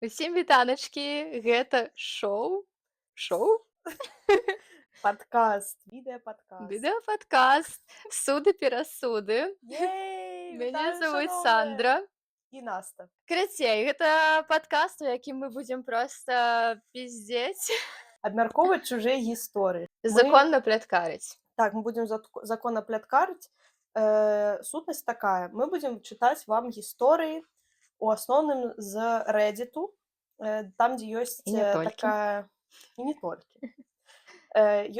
Усім вітаначкі, гэта шоу Падкаст, відэападкаст. відэападкаст суды-перасуды. Ей, Мяне вітаю, завуць шановная! Сандра. І Наста. Карацей, гэта падкаст, у якім мы будзем проста пиздзець, Абмяркоўваць чужыя гісторыі. законна пляткарыць. Мы будзем законна пляткарыць. Сутнасць такая. Мы будзем чытаць вам гісторыі, у асноўным з Рэддіту, там, дзе ёсць І не толькі. такая... І не толькі.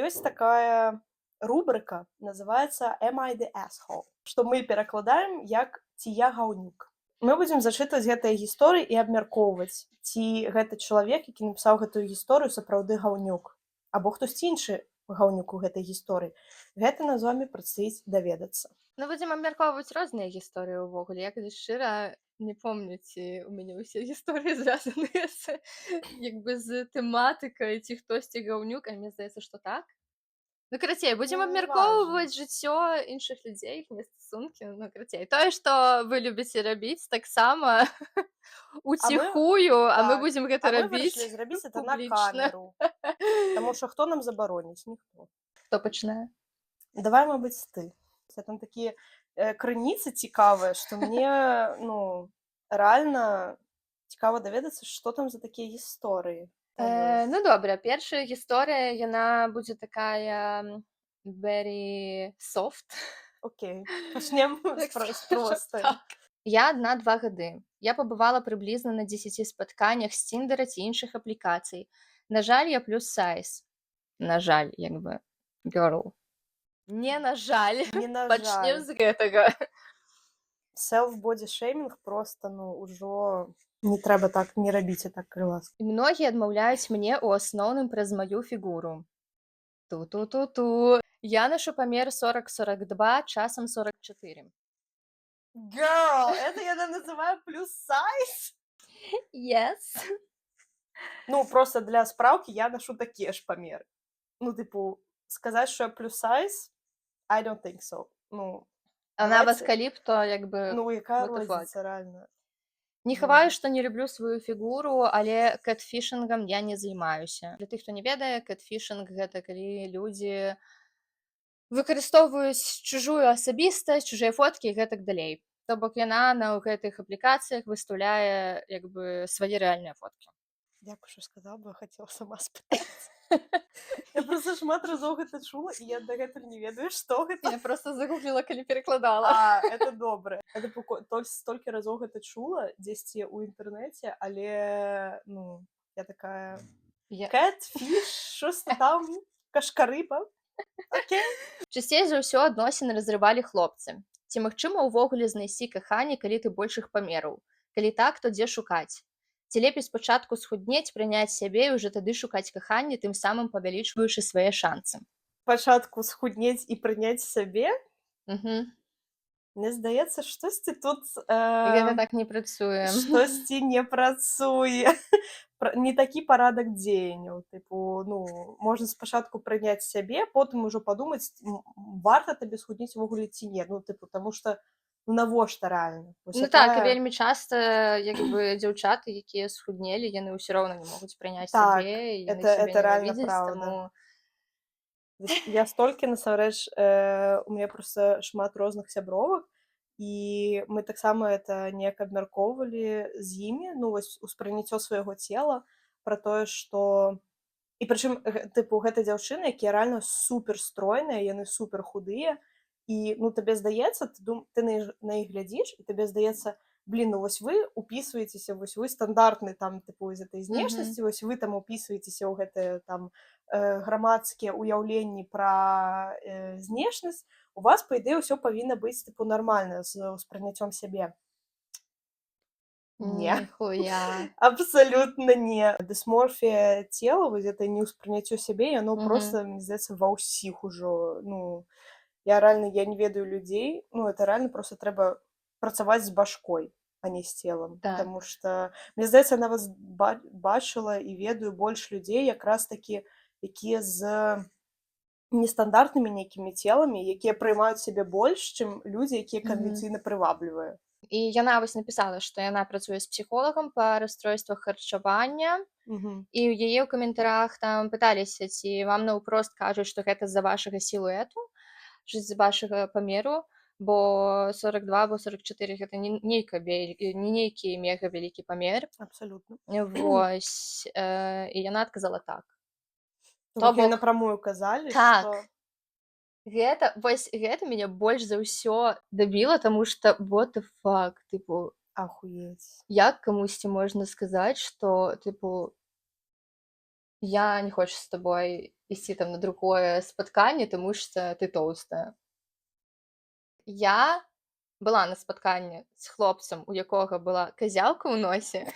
Ёсць такая рубрыка, называецца «Am I the asshole?», што мы перакладаем як «Ці я гаўнюк?». Мы будзем зачытваць гэтыя гісторыі і абмяркоўваць, ці гэты чалавек, які напісаў гэтую гісторыю, сапраўды гаўнюк, або хтосьці іншы гаўнюк у гэтай гісторыі. Гэта нам з вамі прадстаіць даведацца. Ну, будзем абмяркоўваць розныя гісторыі ўвогуле. Я, калі шчыра, не помню, ці ў мяне ўсе гісторыі звязаныя з тэматыкай, ці хтосьці гаўнюк, а мне здаецца, што так. Ну, карацей, будзем абмяркоўваць жыццё іншых людзей, іх стасункі. Ну, карацей, тое, што вы любіце рабіць, таксама уціхую, а мы будзем гэта Мы рабіць вырашылі зрабіць гэта на публічна. камеру. Таму што хто нам забароніць? Ніхто. Хто пачынае? Давай, мабыць, ты. Там такія крыніцы цікавыя, што мне, рэальна цікава даведацца, што там за такія гісторыі. Ну, добра, першая гісторыя, яна будзе такая very soft. Окей, пачнем з простай. Я адна 2 гады. Я пабывала прыблізна на 10 спатканнях з Тіндера ці іншых аплікацый. На жаль, я плюс сайз. На жаль, як бы, girl. Не на жаль. Не на Пачнем жаль. з гэтага. Self-body-shaming просто, ўжо не трэба так, не рабіце так, калі ласка. І многія адмаўляюць мне ў асноўным праз маю фігуру. Ту-ту-ту-ту. Я ношу памер 40-42, часам 44. Girl, это яна называе плюс сайз? Yes. Просто для спраўкі я ношу такія ж памеры. Сказаць, што я плюс сайз, I don't think so. А нават калі б, то як бы... Якая розніца, рэальна? Не хаваю, што не люблю сваю фігуру, але кэтфішынгам я не займаюся. Для тых, хто не ведае, кэтфішынг — гэта калі людзі выкарыстоўваюць чужую асабістасць, чужыя фоткі і гэтак далей. То бок яна на гэтых аплікацыях выстаўляе як бы свае рэальныя фоткі. Дзякуй, што сказала, бо я хацела сама спытаць. Я проста шмат разоў гэта чула, і я дагэтуль не ведаю, што гэта. Я проста загугліла, калі перакладала. Это добра. Я столькі разоў гэта чула дзесьці ў інтэрнэце, але, я такая... Catfish, шоста там, кашкарыба. Окей. Часцей за ўсё адносіны разрывалі хлопцы. Ці магчыма ўвогуле знайсці каханне, калі ты большых памераў? Калі так, то дзе шукаць? Ці лепей спачатку схуднець, прыняць сябе і ўжо тады шукаць каханне, тым самым павялічваючы свае шанцы? Спачатку схуднець і прыняць сябе? Мне здаецца, штосьці тут... Гэта так не працуе. Штосьці не працуе. Не такі парадак дзеянняў. Можна спачатку прыняць сябе, потым ужо падумаць, варта табе схуднець увогуле ці не. Таму што навошта рэальна? Так, вельмі часта як бы дзяўчаты, якія схуднелі, яны ўсё роўна не могуць прыняць сябе, і яны сябе не ненавідзяць, таму... Я столькі, насамрэч, у мяне проста шмат розных сябровак, і мы таксама это неяк абмяркоўвалі з імі, успрыняццё свайго цела, пра тое, што... І прычым, гэта дзяўчыны, якія рэальна суперстройныя, яны суперхудыя, і, табе здаецца, ты на іх глядзіш, і табе здаецца, вось вы упісваецеся, вось вы стандартны там, з этой знешнасці, вось вы там упісваецеся ў гэтыя там грамадскія ўяўленні пра знешнасць, у вас, па ідэі, ўсё павінна быць, нармальна з успрыняццём сябе. Не. Ніхуя. Абсалютна не. Дысморфія цела, вось гэта неўспрыняццё сябе, яно проста, мне здаецца, ва ўсіх ужо, я не ведаю людзей, это рэальна проста трэба працаваць з башкой, а не з целам. Таму што, мне здаецца, я нават бачыла і ведаю больш людзей, якраз такі, якія з нестандартнымі нейкімі целамі, якія прыймаюць сябе больш, чым людзі, якія канвенцыйна прываблівыя. І яна вось напісала, што яна працуе з псіхолагам па расстройствах харчавання, Мгм. і ў яе ў каментарах там пыталіся, ці вам наўпрост кажуць, што гэта з-за вашага сілуэту, з-за вашага памеру, бо 42 або 44 гэта не нейкі мега вялікі памер. Абсолютно. Вось, і яна адказала так. То То бок ёй бок напрамую казалі, так, што гэта мяне больш за ўсё дабіла, таму што what the fuck, тыпу, ахуець. як камусьці можна сказаць, што, тыпу, я не хочу з табой ісці там на другое спатканне, таму што ты тоўстая. Я была на спатканні з хлопцам, у якога была казялка ў носе,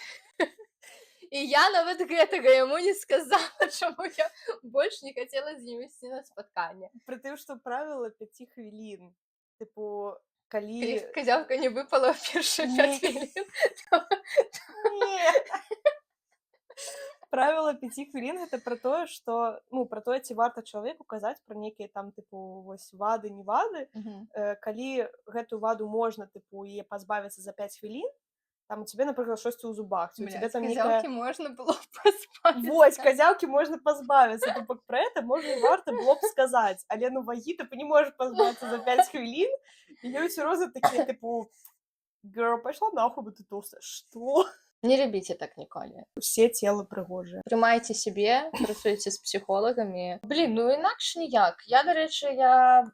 і я нават гэтага яму не сказала, чаму я больш не хацела з ім ісці на спатканне. Прытым, што правіла 5 хвілін. Тыпу, Калі калі казялка не выпала ў першыя 5 Не. хвілін, то Не. Правіла 5 хвілін гэта пра тое, што ну пра тое, ці варта чалавеку казаць пра нейкія там тыпу вось вады, не вады. Мгм. Калі гэтую ваду можна тыпу яе пазбавіцца за 5 хвілін, там у цябе, напрыклад, штосьці ў зубах, ці у цябе Блядь, там казялкі нейкая можна было пазбавіцца. Вось, казялкі можна пазбавіцца, то бок пра гэта можа і варта было б сказаць, але ну вагі ты не можаш пазбавіцца за 5 хвілін, і ёй усё роўна такія тыпу girl, пайшла нахуй, бо ты тоўстая. Што? Не рабіце так ніколі. Усе целы прыгожыя. Прымайце сябе, працуйце з псіхолагамі. Блін, ну інакш ніяк. Я, дарэчы, я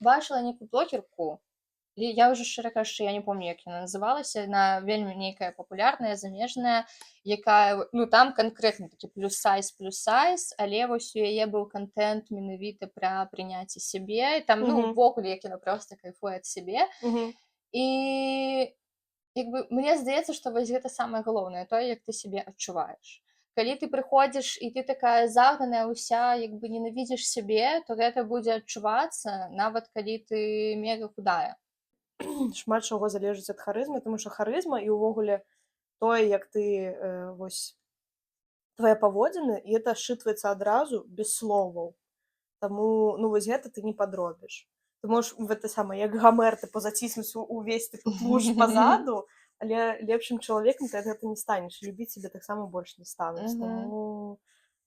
бачыла нейкую блогерку, і я ўжо, шчыра кажучы, я не помню, як яна называлася, яна вельмі нейкая папулярная, замежная, якая, ну, там канкрэтна такі плюс-сайз, але вось у яе быў кантэнт менавіта пра прыняцце сябе, і там, ну, Мгм. увогуле, як яна проста кайфуе ад сябе. Мгм. І як бы мне здаецца, што вось гэта самае галоўнае, тое, як ты сябе адчуваеш. Калі ты прыходзіш і ты такая загнаная ўся, як бы ненавідзіш сябе, то гэта будзе адчувацца, нават калі ты мега худая. Шмат чаго залежыць ад харызмы, тому што харызма і ўвогуле тое, як ты вось твае паводзіны, і это счытваецца адразу без словаў. Таму ну вось гэта ты не падробіш. Ты можаш гэта самае, як Гамер, тыпу заціснуць увесь тыпу тлушч пазаду, але лепшым чалавекам ты ад гэта не станеш. Любіць сябе таксама больш не стануць. Мгм. Таму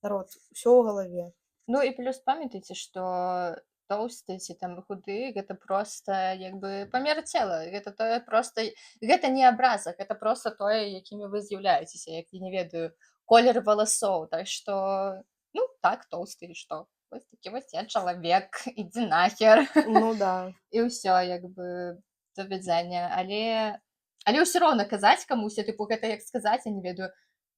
народ, усё ў галаве. Ну і плюс памятайце, што тоўсты ці там худы гэта проста як бы памер цела. Гэта тое проста гэта не абраза, гэта проста тое, якімі вы з'яўляецеся, як я не ведаю, колер валасоў. Так што ну так, тоўсты і што? Вось такі вось я чалавек, ідзі нахер. Ну да. І ўсё, як бы да вядзення. Але ўсё роўна казаць камусьці, тыпу гэта як сказаць, я не ведаю,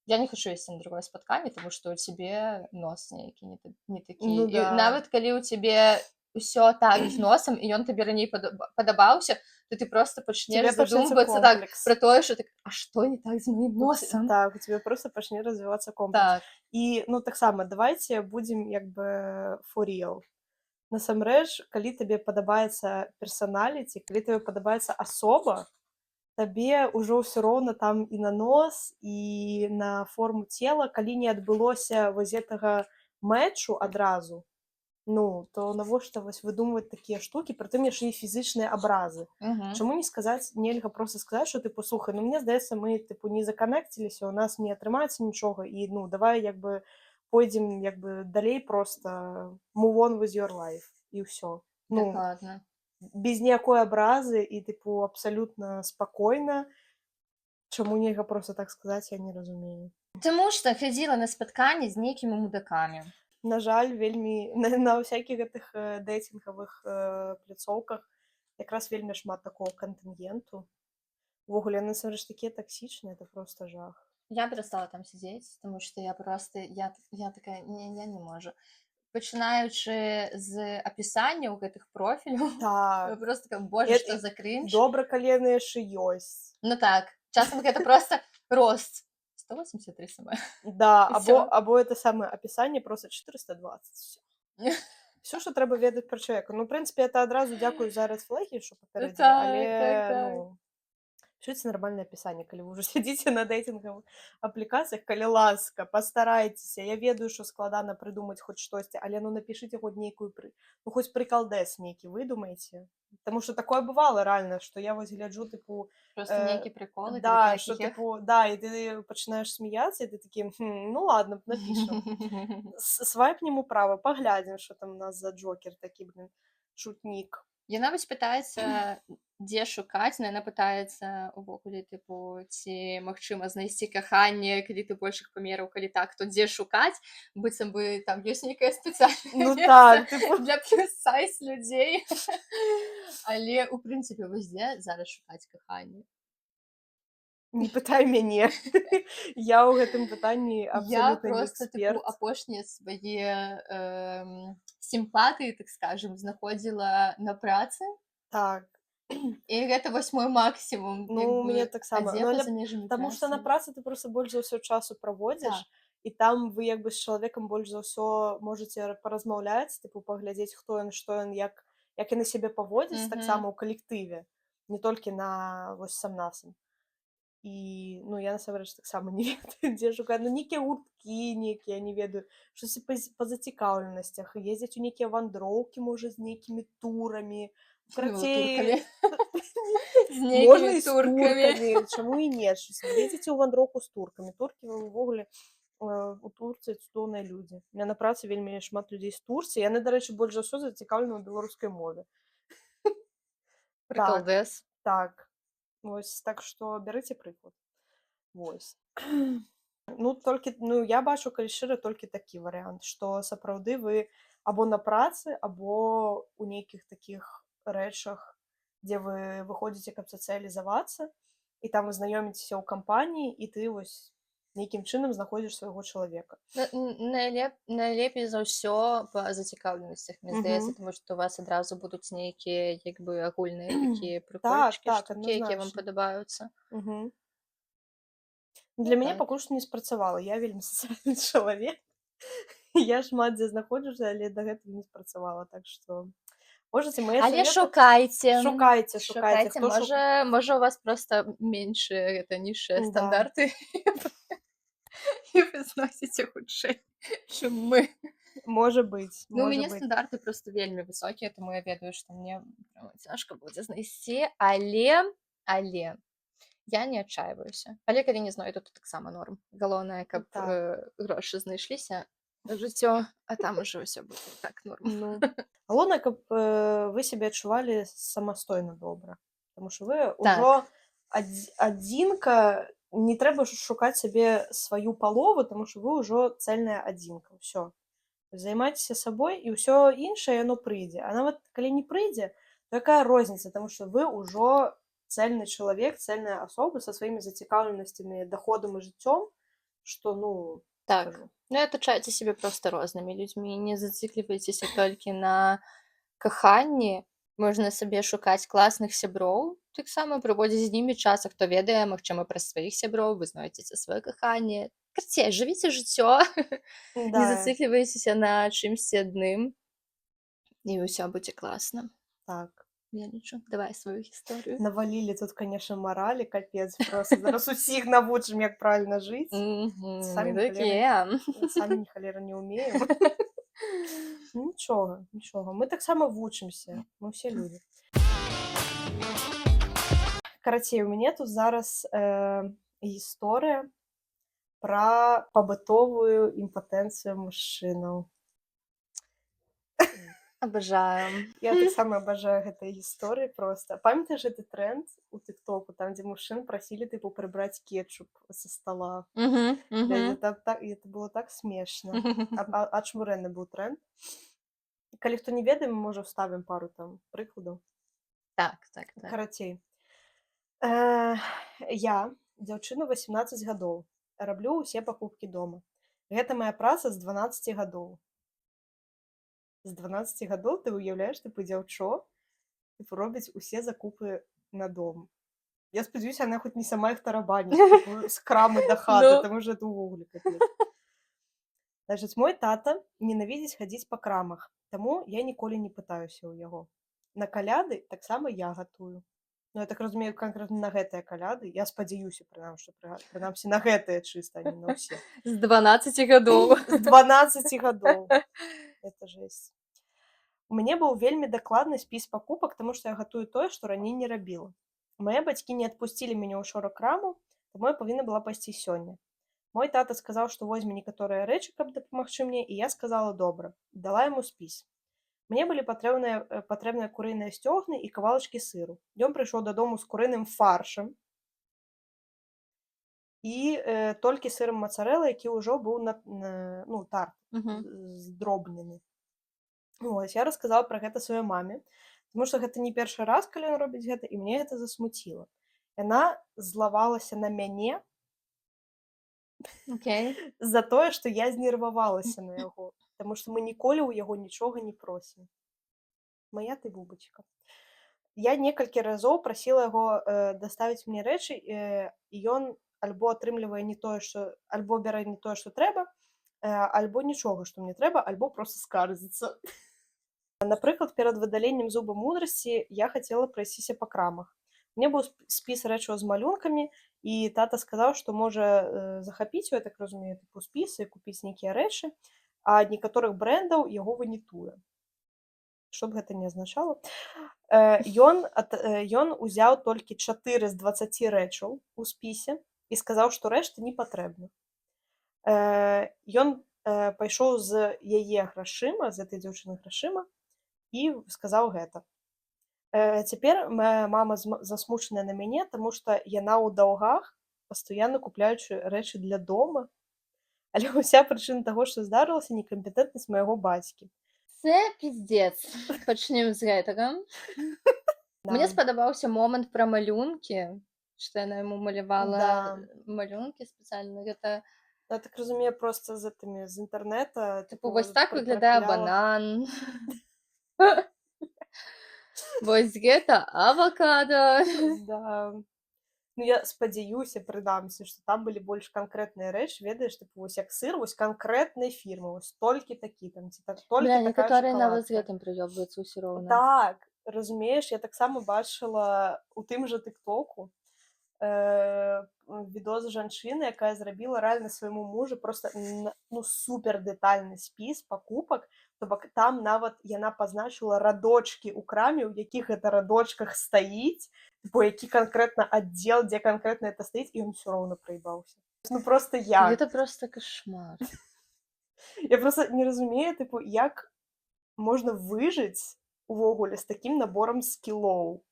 я не хочу ісці на другое спатканне, тому што ў цябе нос нейкі не такі. Ну І да. нават калі ў цябе ўсё так з носам, і ён табе раней падабаўся, то ты проста пачнеш Цябе пачнецца задумвацца так комплекс. пра тое, што так, а што не так з маім носам? Так, у цябе проста пачне развівацца комплекс. Так. І ну таксама давайце будзем як бы for real. Насамрэч, калі табе падабаецца персаналіці, калі табе падабаецца асоба, табе ўжо ўсё роўна там і на нос, і на форму цела, калі не адбылося вось гэтага мэчу адразу, ну, то навошта вось выдумваць такія штукі, прытым яшчэ і фізычныя абразы. Мгм. Чаму не сказаць, нельга проста сказаць, што тыпу слухай, ну мне здаецца, мы тыпу не заканекціліся, у нас не атрымаецца нічога, і ну давай як бы пойдзем як бы далей проста move on with your life, і ўсё. Ну, Дакладна. без ніякой абразы і тыпу абсалютна спакойна. Чаму нельга проста так сказаць, я не разумею. Таму што хадзіла на спатканне з нейкімі мудакамі. На жаль, вельмі на ўсякіх гэтых дэйцінгавых пляцоўках якраз вельмі шмат такого кантынгенту. Увогуле, яны насамрэч такія таксічныя, это проста жах. Я перастала там сидзець, тому што я проста я такая я не можу. Пачынаючы з апісанняў гэтых профіляў, я Так. просто как боже, што за крінж. Добра, калі яны яшчэ ёсць. Ну так, часам гэта проста рост 183 см. Да, І всё. або это самае апісанне проста 420. Всё. Всё, што трэба ведаць пра чалавека. Ну, у прынцыпе, это адразу дзякую за рэд-флэгі, што папярэдзілі, Так, але так, так. ну Пішыце нармальнае апісанне, калі вы ўжо сядзіце на дэйтынгавых аплікацыях, калі ласка, пастарайцеся. Я ведаю, што складана прыдумаць хоць штосьці, але ну напішыце хоць нейкую ну хоць прыкалдэс нейкі выдумайце. Таму што такое бывала рэальна, што я вось гляджу тыпу Просто нейкія приколы, да, пераклад што хіхіх. тыпу да, і ты пачынаеш смяяцца, і ты такі: ну ладно, напішам. Свайпнем управа, паглядзім, што там у нас за джокер такі, блін, шутнік. Яна вось пытаецца, дзе шукаць, но яна пытаецца увогуле тыпу ці магчыма знайсці каханне, калі ты большых памераў, калі так, то дзе шукаць, быццам бы там ёсць нейкае спецыяльнае Ну месца так, тыпу для плюс-сайз людзей. Але ў прынцыпе вось дзе зараз шукаць каханне? не пытай мяне. Я ў гэтым пытанні Я абсалютна не просто тыпу эксперт. апошнія свае сімпатыі, так скажам, знаходзіла на працы. Так. І гэта вось мой максімум, Ну, як у мяне бы, а таксама. дзе Ну, але па-за межамі таму што на працы? працы ты проста больш за ўсё часу праводзіш, Так. і там вы як бы з чалавекам больш за ўсё можаце паразмаўляць, тыпу паглядзець, хто ён, што ён, як яны сябе паводзяць таксама ў калектыве, не толькі на вось сам-насам. І ну я насамрэч таксама не ведаю, дзе шукаць. Ну нейкія гурткі нейкія, не ведаю, штосьці па зацікаўленасцях, ездзяць у нейкія вандроўкі, можа, з нейкімі турамі. Туркамі. Карацей, З можна нейкімі і з туркамі. туркамі, чаму і не? Едзеце ў вандроўку з туркамі. Туркі увогуле у Турцыі цудоўныя людзі. У мяне на працы вельмі шмат людзей з Турцыі. Яны, дарэчы, больш за ўсё зацікаўлены ў беларускай мове. Так, Прыкалдэс. так. Вось, так што бярыце прыклад. Вось. Ну, толькі, ну, я бачу, калі шчыра, толькі такі варыянт, што сапраўды вы або на працы, або ў нейкіх такіх рэчах, дзе вы выходзіце, каб сацыялізавацца, і там вы знаёміцеся ў кампаніі, і ты вось нейкім чынам знаходзіш свайго чалавека. Найлепей за ўсё па зацікаўленасцях, мне здаецца, таму што у вас адразу будуць нейкія як бы агульныя такія прыкольчыкі, так, штукі, якія вам адназначна. падабаюцца. Мгм. Ну Для мяне так. пакуль што не спрацавала. Я вельмі сацыяльны чалавек. Я шмат дзе знаходжуся, але дагэтуль не спрацавала. Так што можаце мае Але саветы шукайце. шукайце. Шукайце, Хто можа у вас проста меншыя гэта нізшыя Да. стандарты і вы зносіце хутчэй, чым мы. Можа быць, Ну, у можа мяне быць. стандарты проста вельмі высокія, таму я ведаю, што мне пряма цяжка будзе знайсці, але я не адчайваюся. Але калі не знойду, то таксама норм. Галоўнае, каб Так. грошы знайшліся на жыццё, а там ужо ўсё будзе так норм. Ну, галоўнае, каб вы сябе адчувалі самастойна добра. Таму што вы ўжо адзінка, не трэба шукаць сабе сваю палову, таму што вы ўжо цэльная адзінка. Ўсё. Займайцеся сабой, і ўсё іншае яно прыйдзе. А нават калі не прыйдзе, то якая розніца, таму што вы ўжо цэльны чалавек, цэльная асоба са сваімі зацікаўленасцямі, даходам і жыццём, што, ну, Так. кажу. Ну, і атачайце сябе проста рознымі людзьмі, не зацыклівайцеся толькі на каханні. Можна сабе шукаць класных сяброў, таксама праводзіць з імі час, а хто ведае, магчыма, праз сваіх сяброў вы знойдзеце сваё каханне. Карацей, жывіце жыццё, не Да, зацыклівайцеся на чымсьці адным, і ўсё будзе класна. так. Я лічу. Давай сваю гісторыю. Навалілі тут, канешне, маралі, капец, проста. Зараз усіх навучым, як правільна жыць. Мы Самі такія. Самі ні халера не ўмеем. Нічога, нічога. Мы таксама вучымся. Мы ўсе людзі. Карацей, у мяне тут зараз гісторыя пра пабытовую імпатэнцыю мужчынаў. Абажаю. Я таксама абажаю гэтай гісторыі проста. Памятаеш гэты трэнд у тыктоку, там, дзе мужчын прасілі тыпу прыбраць кетчуп са стала? Это было так смешна. Ачмурэнны быў трэнд. Калі хто не ведае, мы, можа, вставім пару там прыкладаў. Так. Карацей. Я, дзяўчына 18 гадоў, раблю ўсе пакупкі дома. Гэта мая праца з 12 гадоў. З 12 гадоў ты ўяўляеш, тыпу дзяўчо робіць усе закупы на дом. Я спадзяюся, яна хоць не сама іх тарабаніць з крамы да хаты, таму што гэта ўвогуле капец. Значыць, мой тата ненавідзіць хадзіць па крамах, таму я ніколі не пытаюся ў яго. На каляды таксама я гатую. Ну, я так разумею, канкрэтна на гэтыя каляды. Я спадзяюся, што прынамсі на гэтыя чыста, а не на ўсе. З 12 гадоў. З 12 гадоў. Это жесть. У мяне быў вельмі дакладны спіс пакупак, таму што я гатую тое, што раней не рабіла. Мае бацькі не адпусцілі мяне ўчора к краму, таму я павінна была пайсці сёння. Мой тата сказаў, што возьме некаторыя рэчы, каб дапамагчы мне, і я сказала добра. Дала яму спіс. Мне былі патрэбныя курыныя сцёгны і кавалачкі сыру. Ён прыйшоў дадому з курыным фаршам і толькі сырам мацарэла, які ўжо быў тарт Мгм. здробнены. Вось, я расказала пра гэта сваёй маме, таму што гэта не першы раз, калі ён робіць гэта, і мне гэта засмуціла. Яна злавалася на мяне Окей. за тое, што я знервавалася на яго, таму што мы ніколі ў яго нічога не просім. Мая ты бубачка. Я некалькі разоў прасіла яго даставіць мне рэчы, і ён альбо атрымлівае не тое, што альбо бярэ не тое, што трэба, альбо нічога, што мне трэба, альбо проста скардзіцца. Напрыклад, перад выдаленнем зуба мудрасці я хацела прайсціся па крамах. Мне быў спіс рэчаў з малюнкамі, і тата сказаў, што можа захапіць, я так разумею, тыпу спіс і купіць нейкія рэчы, а ад некаторых брэндаў яго ванітуе. Што б гэта не азначала. Ён узяў толькі 4 з 20 рэчаў у спісе і сказаў, што рэшта не патрэбна. Ён пайшоў з яе грашыма, з гэтай дзяўчыны грашыма, і сказаў гэта. Цяпер мая мама засмучаная на мяне, таму што яна ў даўгах, пастаянна купляючы рэчы для дома, але ўся прычына таго, што здарылася, некампетэнтнасць майго бацькі. Це піздец. Пачнем з гэтага. Мне Да. спадабаўся момант пра малюнкі, што яна яму малявала Да. малюнкі спецыяльна. Гэта, Я так разумею, проста з інтэрнэта, тыпу, вось так выглядае прыкляла. банан. Вось гэта авакадо. Да. Ну, я спадзяюся, прынамсі, што там былі больш канкрэтныя рэчы, ведаеш, тыпу, вось як сыр, вось канкрэтнай фірмы, вось толькі такі там, ці толькі Бля, такая некаторыя нават з шакаладка. гэтым прыёбваюцца ўсё роўна. Так, разумееш, я таксама бачыла ў тым жа тыктоку відос жанчыны, якая зрабіла рэальна свайму мужу проста супер дэтальны спіс пакупак, то бок там нават яна пазначыла радочкі ў краме, у якіх гэта радочках стаіць, бо які канкрэтна аддзел, дзе канкрэтна это стаіць, і ён усё роўна праебаўся. Ну проста як? Гэта проста кашмар. Я проста не разумею, тыпу, як можна выжыць увогуле з такім наборам скілоў.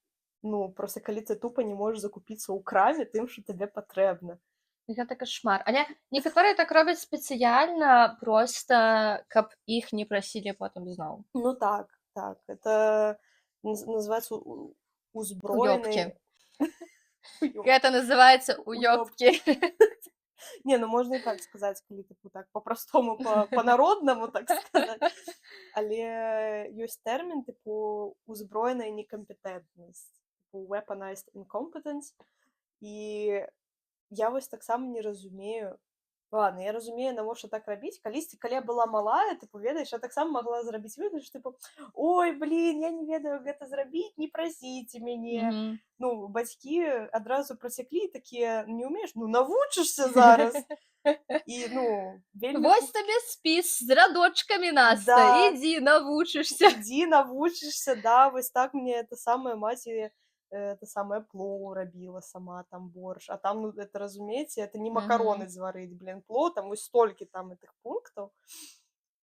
Ну, проста калі ты тупа не можаш закупіцца ў краме тым, што табе патрэбна. Гэта кашмар. Але некаторыя так робяць спецыяльна, проста каб іх не прасілі потым зноў. Ну так, так. Это называецца узброенай... Гэта называецца уёбкі. Не, ну можна і так сказаць, калі тыпу так па-простому, па-народнаму, так сказаць. Але ёсць тэрмін, тыпу, узброеная некампетэнтнасць. Weaponized incompetence, і я вось таксама не разумею. Ладно, я разумею, навошта так рабіць. Калісьці, калі я была малая, тыпу, ведаеш, я таксама магла зрабіць выгляд, што тыпу, ой, блін, я не ведаю, гэта зрабіць, не прасіце мяне. Ну, бацькі адразу працяклі, такія, не ўмееш? Ну, навучышся зараз. І, ну, вельмі... Вось табе спіс з радочкамі, Наста, Да. ідзі, навучышся. Ідзі, навучышся, да, вось так мне эта самая маці, это самае плоў рабіла сама, там борщ. А там, ну, это, разумееце, это не макароны зварыць, блін, плоў, там вось столькі там гэтых пунктаў.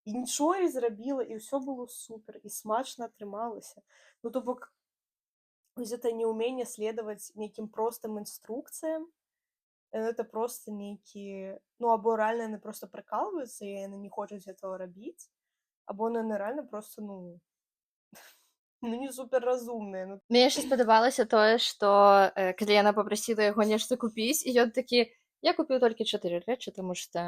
І нічого не зрабіла, і ўсё было супер, і смачна атрымалася. Ну, то бок, вось гэта неўменне следаваць нейкім простым інструкцыям, это просто нейкі... Ну, або рэальна яны проста прыкалваюцца, і яны не хочуць этого рабіць, або яны рэальна проста, ну, не суперразумныя. Мне яшчэ спадабалася тое, што калі яна папрасіла яго нешта купіць, і ён такі, я купіў толькі 4 рэчы, таму што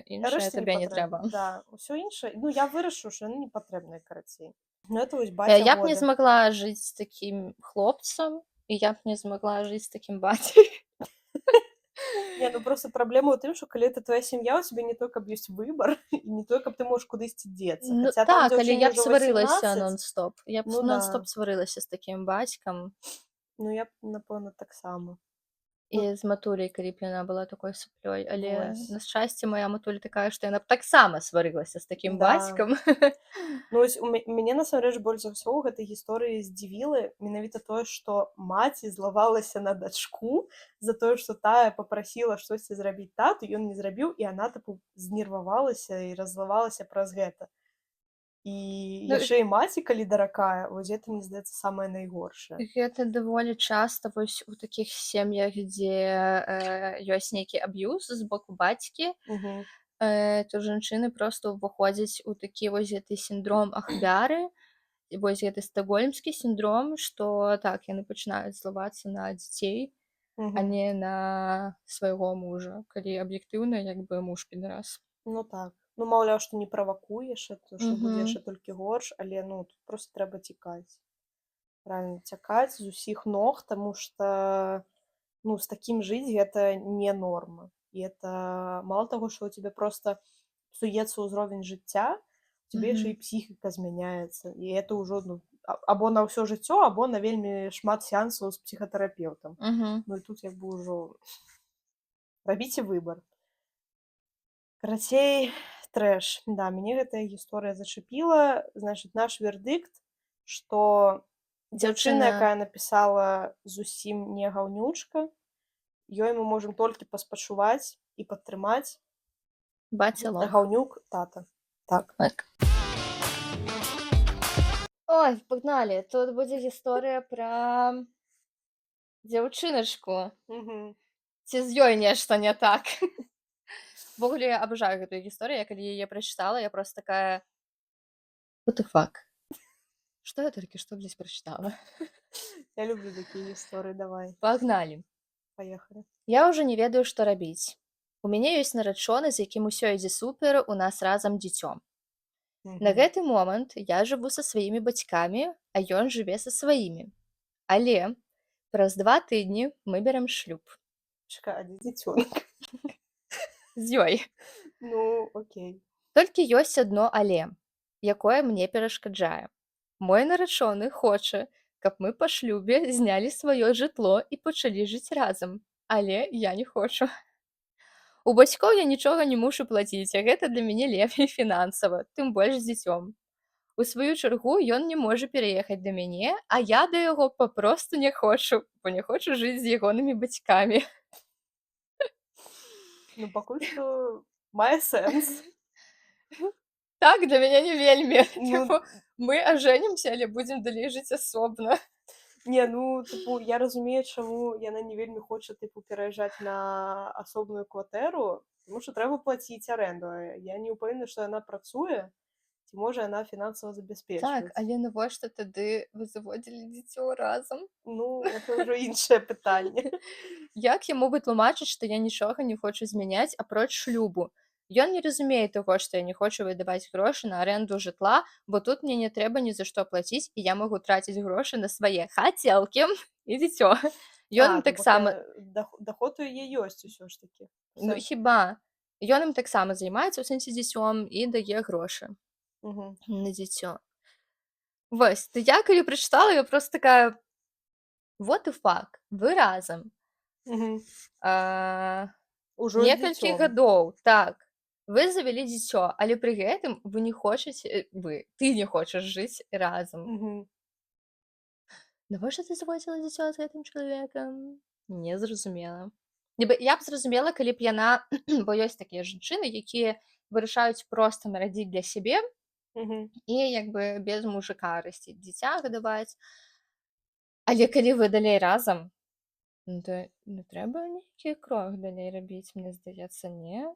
іншае табе не трэба. Да, усё іншае, ну, я вырашыў, што яны не патрэбныя, карацей. Ну, это вось баця Я б не года. змагла жыць з такім хлопцам, і я б не змагла жыць з такім бацькай. Не, ну просто праблема ў тым, што калі это твоя сям'я, у цябе не то, каб ёсць выбар, і не то, каб ты можаш кудысьці дзецца. Ну, Хаця там так, але дзяўчыне я б ўжо сварылася 18. нон-стоп. Я б Ну да. нон-стоп сварылася з такім бацькам. Ну, я б, напэўна, таксама. І Ну, з матуляй, калі б яна была такой саплёй, але, вось. на шчасце, мая матуля такая, што яна б таксама сварылася з такім Да. бацькам. Ну, вось мяне насамрэч больш за ўсё ў гэтай гісторыі здзівіла менавіта тое, што маці злавалася на дачку за тое, што тая папрасіла штосьці зрабіць тату, ён не зрабіў, і яна тыпу знервавалася і раззлавалася праз гэта. І Ну, яшчэ і маці, калі даракае, вось гэта, мне здаецца, самае найгоршае. гэта даволі часта вось у такіх сем'ях, дзе, ёсць нейкі аб'юз з боку бацькі, Мгм. то жанчыны проста ўваходзяць у такі вось гэты сіндром ахвяры, і вось гэты стакгольмскі сіндром, што так, яны пачынаюць злавацца на дзяцей, а Мгм. не на свайго мужа, калі аб'ектыўна, як бы муж підарас. Ну так. Ну, маўляў, што не правакуеш, то што будзе Мгм. яшчэ толькі горш, але ну тут проста трэба цікаць. Правільна, цякаць з усіх ног, таму што ну, з такім жыць гэта не норма. І это мала таго, што ў цябе проста псуецца ўзровень жыцця, у цябе яшчэ Мгм. і псіхіка змяняецца. І это ўжо ну, або на ўсё жыццё, або на вельмі шмат сеансаў з псіхатэрапеўтам. Мгм. Ну і тут як бы ўжо рабіце выбар. Карацей, трэш. Да, мяне гэтая гісторыя зачапіла. Значыць, наш вердыкт, што дзяўчына, Дзяўчына якая напісала зусім не гаўнючка, ёй мы можам толькі паспачуваць і падтрымаць. баця лох. Гаўнюк тата. Так. Так. Ой, пагналі. Тут будзе гісторыя пра дзяўчыначку. Мгм. Ці з ёй нешта не так? Увогуле, я абажаю гэтую гісторыю. Я калі яе прачытала, я проста такая: "What the fuck? Што я толькі што, блядь, прачытала?" Я люблю такія гісторыі. Давай, Пагналі. паехалі. Я ўжо не ведаю, што рабіць. У мяне ёсць нарачоны, з якім усё ідзе супер, у нас разам дзіцё. На Мгм. гэты момант я жыву са сваімі бацькамі, а ён жыве са сваімі. Але праз 2 тыдні мы бярэм шлюб. Чакай, а дзе дзіцёнак? З ёй. Ну, окей. Толькі ёсць адно але, якое мне перашкаджае. Мой нарачоны хоча, каб мы па шлюбе знялі сваё жытло і пачалі жыць разам. Але я не хочу. У бацькоў я нічога не мушу плаціць, а гэта для мяне лепей фінансава, тым больш з дзіцём. У сваю чаргу ён не можа пераехаць да мяне, а я да яго папросту не хочу, бо не хочу жыць з ягонымі бацькамі. Ну, пакуль што мае сэнс. Так, для мяне не вельмі. Ну, Тыпу, мы ажэнімся, але будзем далей жыць асобна. не, ну, тыпу, я разумею, чаму яна не вельмі хоча, тыпу, пераязджаць на асобную кватэру, таму што трэба плаціць арэнду. Я не ўпэўнены, што яна працуе, ці можа яна фінансава Так, забяспечваць. але навошта тады вы заводзілі дзіцё разам? Ну, это ўжо іншае пытанне. Як яму вытлумачыць, што я нічога не хочу змяняць апроч шлюбу? Ён не разумее таго, што я не хочу выдаваць грошы на арэнду жытла, бо тут мне не трэба ні за што плаціць, і я магу траціць грошы на свае хацелкі і дзіцё. Ён ім То бок таксама, даход у яе ёсць усё ж такі. ну хіба, ён ім таксама займаецца ў сэнсе дзіцём і дае грошы Мгм. на дзіцё. Вось, то я калі прачытала, я проста такая: "What the fuck? Вы разам. Мгм. А, Ужо з некалькі дзіцём. гадоў, так. Вы завялі дзіцё, але пры гэтым вы не хочаце, ты не хочаш жыць разам. Мгм. Навошта ты заводзіла дзіцё з гэтым чалавекам? Незразумела. Нібы я б зразумела, калі б яна бо ёсць такія жанчыны, якія вырашаюць проста нарадзіць для сябе Мгм. і як бы без мужыка расціць дзіця, гадаваць. Але калі вы далей разам, ну то не трэба нейкі крок далей рабіць, мне здаецца, не?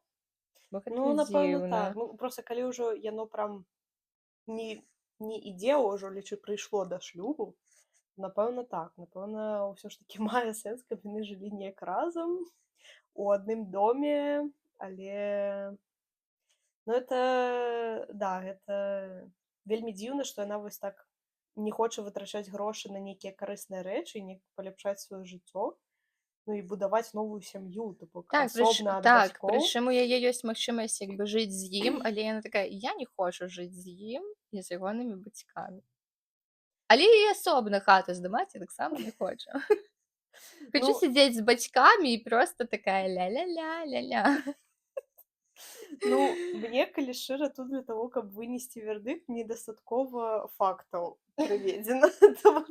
Бо Ну, гэта напэўна, дзіўна. так. Ну, проста калі ўжо яно прям не не ідзе, а ўжо, лічы, прыйшло да шлюбу, напэўна, так. Напэўна, ўсё ж такі мае сэнс, каб яны жылі неяк разам у адным доме, але ну, это да, гэта вельмі дзіўна, што яна вось так не хоча вытрачаць грошы на нейкія карысныя рэчы, не паляпшаць сваё жыццё, ну і будаваць новую сям'ю, то бок Так, асобна ад так, бацькоў. прычым у яе ёсць магчымасць як бы жыць з ім, але яна такая: "Я не хочу жыць з ім і з ягонымі бацькамі". Але і асобна хату здымаць я таксама не хочу. Хочу Ну, сидеть с бацькамі і просто такая ля-ля-ля, ля-ля. ну, мне, калі шчыра, тут для того, каб вынесці вердыкт, недастаткова фактаў прыведзена. Таму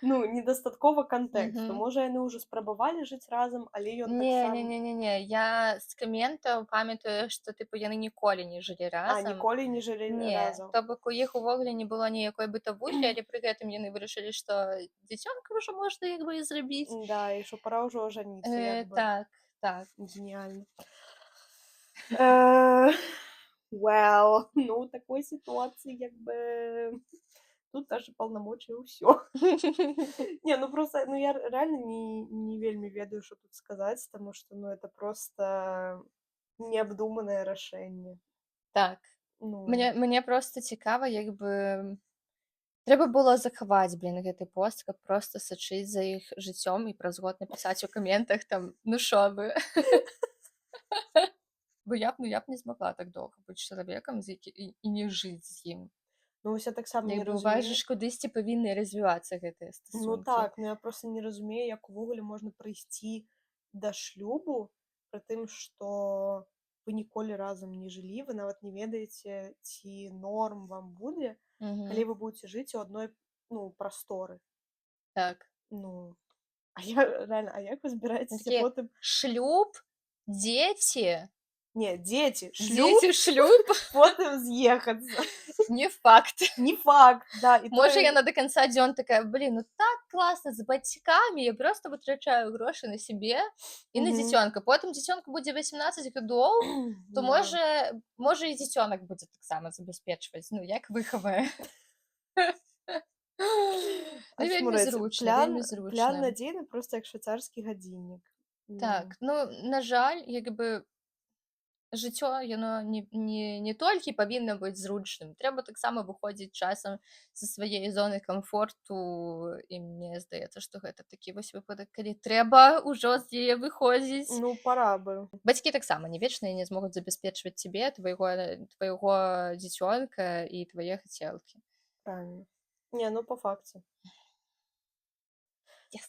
ну, недастаткова кантэксту. Мгм. Можа, яны ўжо спрабавалі жыць разам, але ён Не не таксама не не не, я з каментаў памятаю, што тыпу яны ніколі не жылі разам. ніколі не жылі Не, разам. то бок у іх увогуле не было ніякой бытавухі, але пры гэтым яны вырашылі, што дзіцёнка ўжо можна як бы і зрабіць. Да, і што пара ўжо ажаніцца, як бы. Так, так. Геніальна. Э, Well, ну, у такой сітуацыі як бы тут даже паўнамочы ўсё. Не, ну просто, ну я реально не вельмі ведаю, што тут сказаць, таму што, ну, это просто неабдуманае рашэнне. Так. Ну, Мне проста цікава, як бы трэба было захаваць, гэты пост, каб проста сачыць за іх жыццём і праз год напісаць у каментах там: "Ну шо вы?" Бо я б не змагла так доўга быць чалавекам, і не жыць з ім. ну вось я таксама не Як бы у вас разумею. ж кудысьці павінны развівацца гэтыя Ну стасункі. так, ну я просто не разумею, як увогуле можна прыйсці да шлюбу, пры тым, што вы ніколі разам не жылі, вы нават не ведаеце, ці норм вам будзе, калі Мгм. вы будзеце жыць у адной, ну, прасторы. Так. Ну, а я реально, а як вы Ну збіраецеся такі потым шлюб, дзеці, не, дзеці, шлюб, дзеці, шлюб, потым з'ехацца. не факт. Не факт, да, і Можа, тое яна да канца дзён такая: "Блін, ну так класна з бацькамі, я проста вытрачаю грошы на сябе і на Мгм. дзіцёнка. Потым дзіцёнку будзе 18 гадоў, то Да. можа і дзіцёнак будзе таксама забяспечваць, ну, як выхавае." Ну, вельмі Ачмурэць, зручна, плян вельмі плян зручна. надзейны проста як швейцарскі гадзіннік. Ну, Так, ну, на жаль, як бы жыццё яно не толькі павінна быць зручным, трэба таксама выходзіць часам са сваёй зоны камфорту, і мне здаецца, што гэта такі вось выпадак, калі трэба ўжо з яе выходзіць. ну, пора бы. Бацькі таксама не вечна не змогуць забяспечваць цябе, твайго дзіцёнка і твае хацелкі. Правильно. Не, ну, па факце. Yes.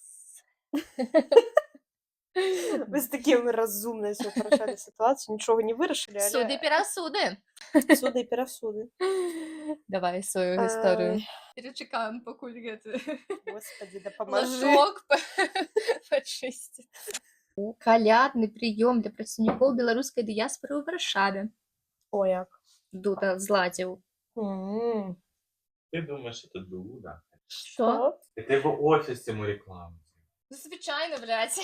Вы з такім разумна ўсё парашалі сітуацыю, нічога не вырашылі, Суды, але перасуды. суды і перасуды. Давай сваю Ай, гісторыю. Перачакаем, пакуль гэты Господі, дапамажы. ложок пачысціць. Калядны прыём для прадстаўнікоў беларускай дыяспары ў Варшаве. О, як. Дута зладзіў. М. Ты думаешь, это Дуда? Што? Это его офис ему рекламу. Ну, звычайна, блядь.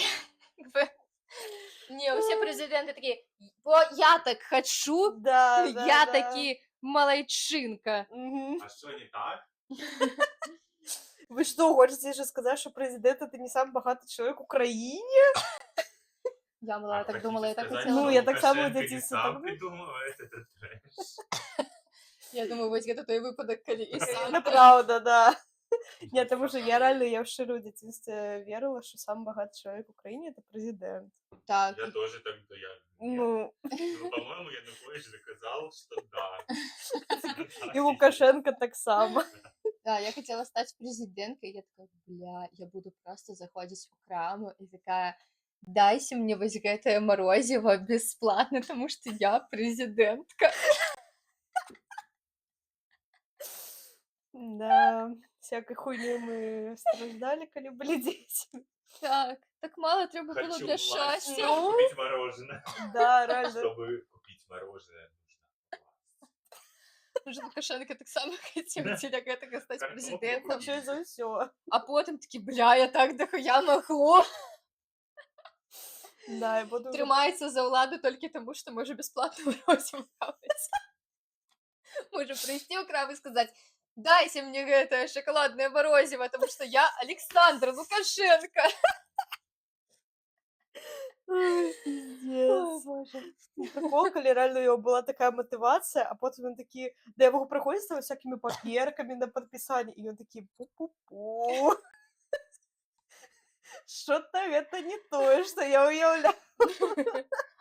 Як бы, не, усе прэзідэнты такі: "Бо я так хачу, Да, я да. такі малайчынка." Мгм. А что не так? Вы что, хотите же сказать, что президент это не самый богатый человек в Украине? Я мала, я так хотите думала, я так сказать, хацела. Ну, что я так само Лукашенко в не детстве сам так придумывает этот трэш? Я думаю, вось гэта той выпадак, калі і сам. Это правда, да. Нет, потому что я реально, я в ширу детстве верила, что самый богатый человек в Украине это президент. Так. Я тоже так, да, я... Ну, Ну, по-моему, Янукович доказал, что да. и Лукашенко так само. Да, я хотела стать президенткой, я такая: "Бля, я буду просто заходить в краму и такая: дайте мне вось гэтае морозиво бесплатно, потому что я президентка." Да, всякой хуйней мы страждали, когда были дети. Так мало трэба было Хочу для власть, счастья. чтобы купить мороженое. Да, реально. Чтобы купить мороженое, нужно власть. Уже Лукашенко таксама хацеў дзеля гэтага стаць Картоплю прэзідэнтам. Вообще за все. А потым такі: "Бля, я так дахуя магу." Да, я буду... Трымаецца за ўладу толькі таму, што можа бясплатна морозіва хаваць. Можа прыйсці ў крам і сказаць: "Дайце мне гэтае шакаладнае морозіва, потому что я Александр Лукашенко." Ой, пиздец. Боже. Прикол, коли реально у него была такая мотивация, а потом он такие, да его приходит с всякими паперками на подписание, и он такие, пу-пу-пу. Что-то это не то, что я уявляла.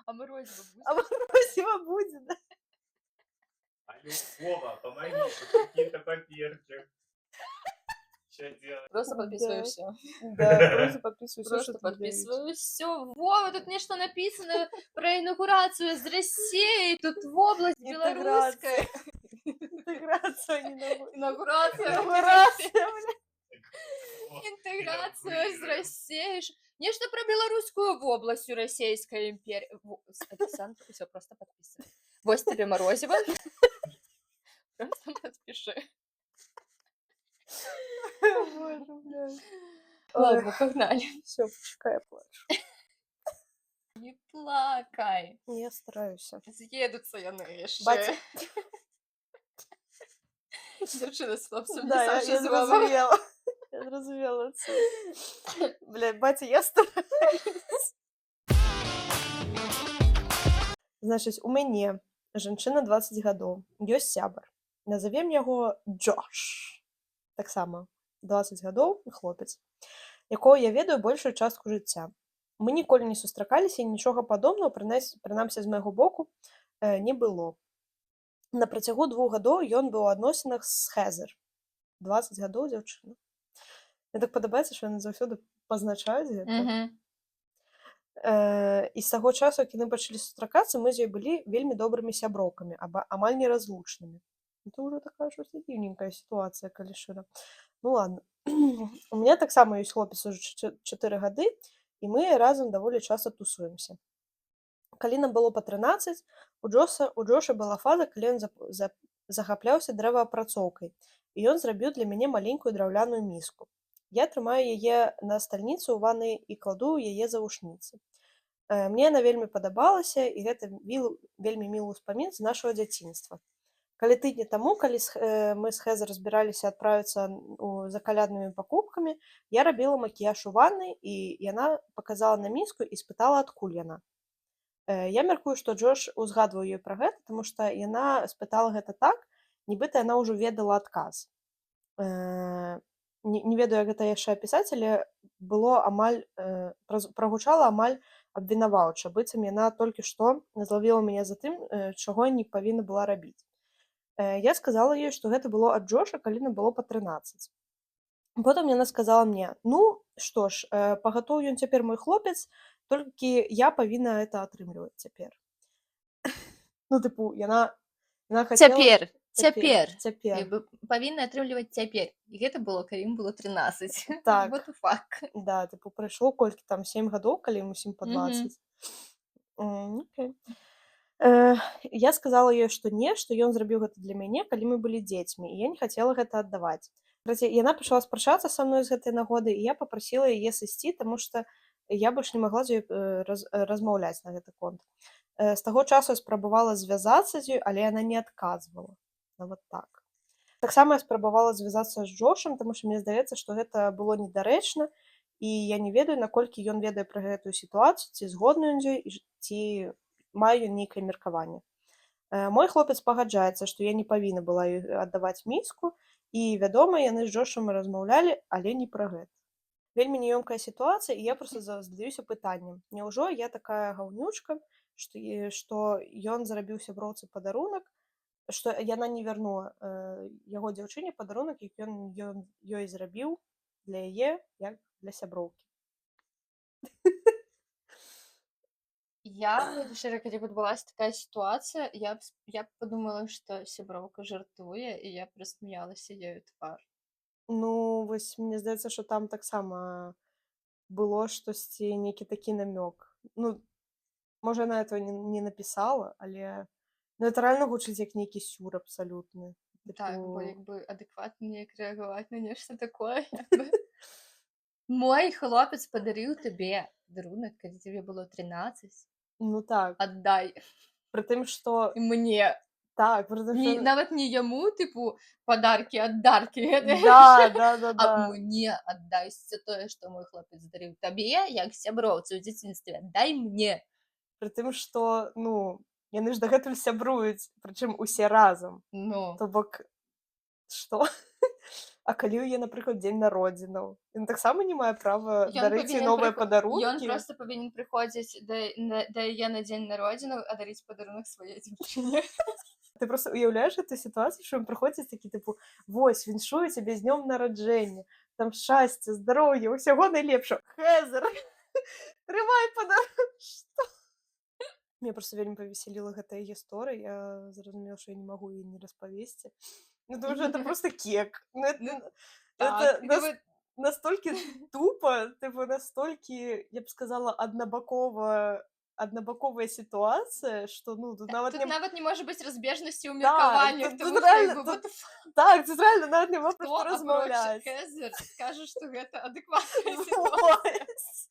А морозиво будзе? А Васима будет, да? Алло, Вова, помоги, тут какие-то паперчик. Что делать? Просто подписываю Да. все. Да, просто подписывай всё, Просто что тебе дают. подписываю все. Вова, тут мне что написано про инаугурацию с Россией, тут в область белорусская. Интеграция. Интеграция, не наугу Инаугурация. инаугурация, блядь. Интеграция с Россией. Нечто про белорусскую область Российской империи. Александр, все, просто подписывай. Вось тебе Морозева. Просто подпиши. Боже, блядь. Ладно, погнали. Всё, почекай, я плачу. Не плакай. Я стараюсь. З'едуться яны яшчэ. Баця. Дзяўчына з хлопцам Да, не я сажызвала. зразумела. Я зразумела це. Блядь, батя, я стараюсь. Значыць, у мяне жанчына 20 гадоў, ёсць сябар. Назавем яго Джош. Таксама 20 гадоў, хлопец, якога я ведаю большую частку жыцця. Мы ніколі не сустракаліся, і нічога падобнага, прынамсі з майго боку, не было. На працягу 2 гадоў ён быў у адносінах з Хезер. 20 гадоў дзяўчына. Мне так падабаецца, што яны заўсёды пазначаюць гэта. І з таго часу, як яны пачалі сустракацца, мы з ёй былі вельмі добрымі сяброўкамі, амаль неразлучнымі. Это ўжо такая ж дзіўненькая сітуацыя, калі шчыра. Ну ладно. У мяне таксама ёсць хлопец ужо 4 гады, і мы разам даволі часта тусуемся. Калі нам было па 13, у Джоша была фаза, калі ён захапляўся дрэваапрацоўкай, і ён зрабіў для мяне маленькую драўляную міску. Я трымаю яе на стальніцы ў ваннай і кладу яе завушніцы. Мне яна вельмі падабалася, і гэта вельмі мілы ўспамін з нашага дзяцінства. Калі тыдні таму, калі мы з Хезер збіраліся адправіцца за каляднымі пакупкамі, я рабіла макіяж у ваннай, і яна паказала на міску і спытала, адкуль яна. Я мяркую, што Джош узгадваў ёй пра гэта, таму што яна спытала гэта так, нібыта яна ўжо ведала адказ. Не ведаю, як гэта яшчэ апісаць, але было амаль прагучала амаль абвінаваўча, быццам яна толькі што злавіла мяне за тым, чаго я не павінна была рабіць. Я сказала ёй, што гэта было ад Джоша, калі нам было па 13. Потым яна сказала мне: ну, што ж, пагатоў ён цяпер мой хлопец, толькі я павінна гэта атрымліваць цяпер. Ну, тыпу, яна хацела... Цяпер. Цяпер. Павінна атрымліваць цяпер. І гэта было, калі ім было 13. Так. What the fuck? Да, тыпу, прайшло колькі там, 7 гадоў, калі ім усім па 20. Окей. Я сказала ёй, што не, што ён зрабіў гэта для мяне, калі мы былі дзецьмі, і я не хацела гэта аддаваць. Яна пачала спрачацца са мной з гэтай нагоды, і я папрасіла яе сысці, таму што я больш не магла з ёй размаўляць на гэты конт. З таго часу я спрабавала звязацца з ёй, але яна не адказвала. Нават так. Таксама я спрабавала звязацца з Джошам, таму што мне здаецца, што гэта было недарэчна, і я не ведаю, наколькі ён ведае пра гэтую сітуацыю, ці згодны ён з ёй, ці мае ён нейкае меркаванне. Мой хлопец пагаджаецца, што я не павінна была ёй аддаваць міску, і, вядома, яны з Джошам размаўлялі, але не пра гэта. Вельмі няёмкая сітуацыя, і я проста задаюся пытаннем. Няўжо я такая гаўнючка, што ён зарабіў сяброўцы падарунак, што яна не вярнула яго дзяўчыне падарунак, які ён ёй зрабіў для яе, як для сяброўкі. Я, шчыра, калі б адбылася такая сітуацыя, я б падумала, што сяброўка жартуе, і я б рассмяялася ёй у твар. Ну, вось, мне здаецца, што там таксама было штосьці, нейкі такі намёк. Ну, можа, яна этого не напісала, але... Ну, это рэальна гучыць як нейкі сюр абсалютны. Так, бо як бы адэкватна неяк рэагаваць на нешта такое. Мой хлопец падарыў табе падарунак, калі тебе было 13. Ну так. Аддай. Пры тым, што... Мне. Так, пры тым, што... Нават не яму, тыпу, падаркі ад даркі. Да. А мне аддайся тое, што мой хлопец дарыў табе, як сяброўцы ў дзяцінстве. Аддай мне. Пры тым, што, ну, яны ж дагэтуль сябруюць, прычым усе разам. Ну. То бок, што? А калі ў яе, напрыклад, дзень народзінаў? Ён таксама не мае права дарыць ёй новыя падарункі? Ён проста павінен прыходзіць да яе на дзень народзінаў, а дарыць падарунак сваёй дзяўчыне. Ти просто уявляєш эту ситуацію, що він приходить такий, типу, ось, віншую тебе з днем народження, там щастя, здоров'я, усього найлепшого. Хезер, тримай подарунок. Меня просто вельмі повеселила гэтая гісторыя. Я зразумела, що я не могу її не розповісти. Ну, тому що це просто кек. Ну, Ну, это так, ну, настолько тупо, типу, настолько, я б сказала, однобоковая ситуація, що, ну, тут навіть тут навіть не може бути розбіжності у Так, міркуваннях, тут тому що, реально, якби, тут what the fuck, так, тут реально навіть нема про хто що опрочить розмовляти. Хезер, скаже, що це адекватна ситуація. Ось.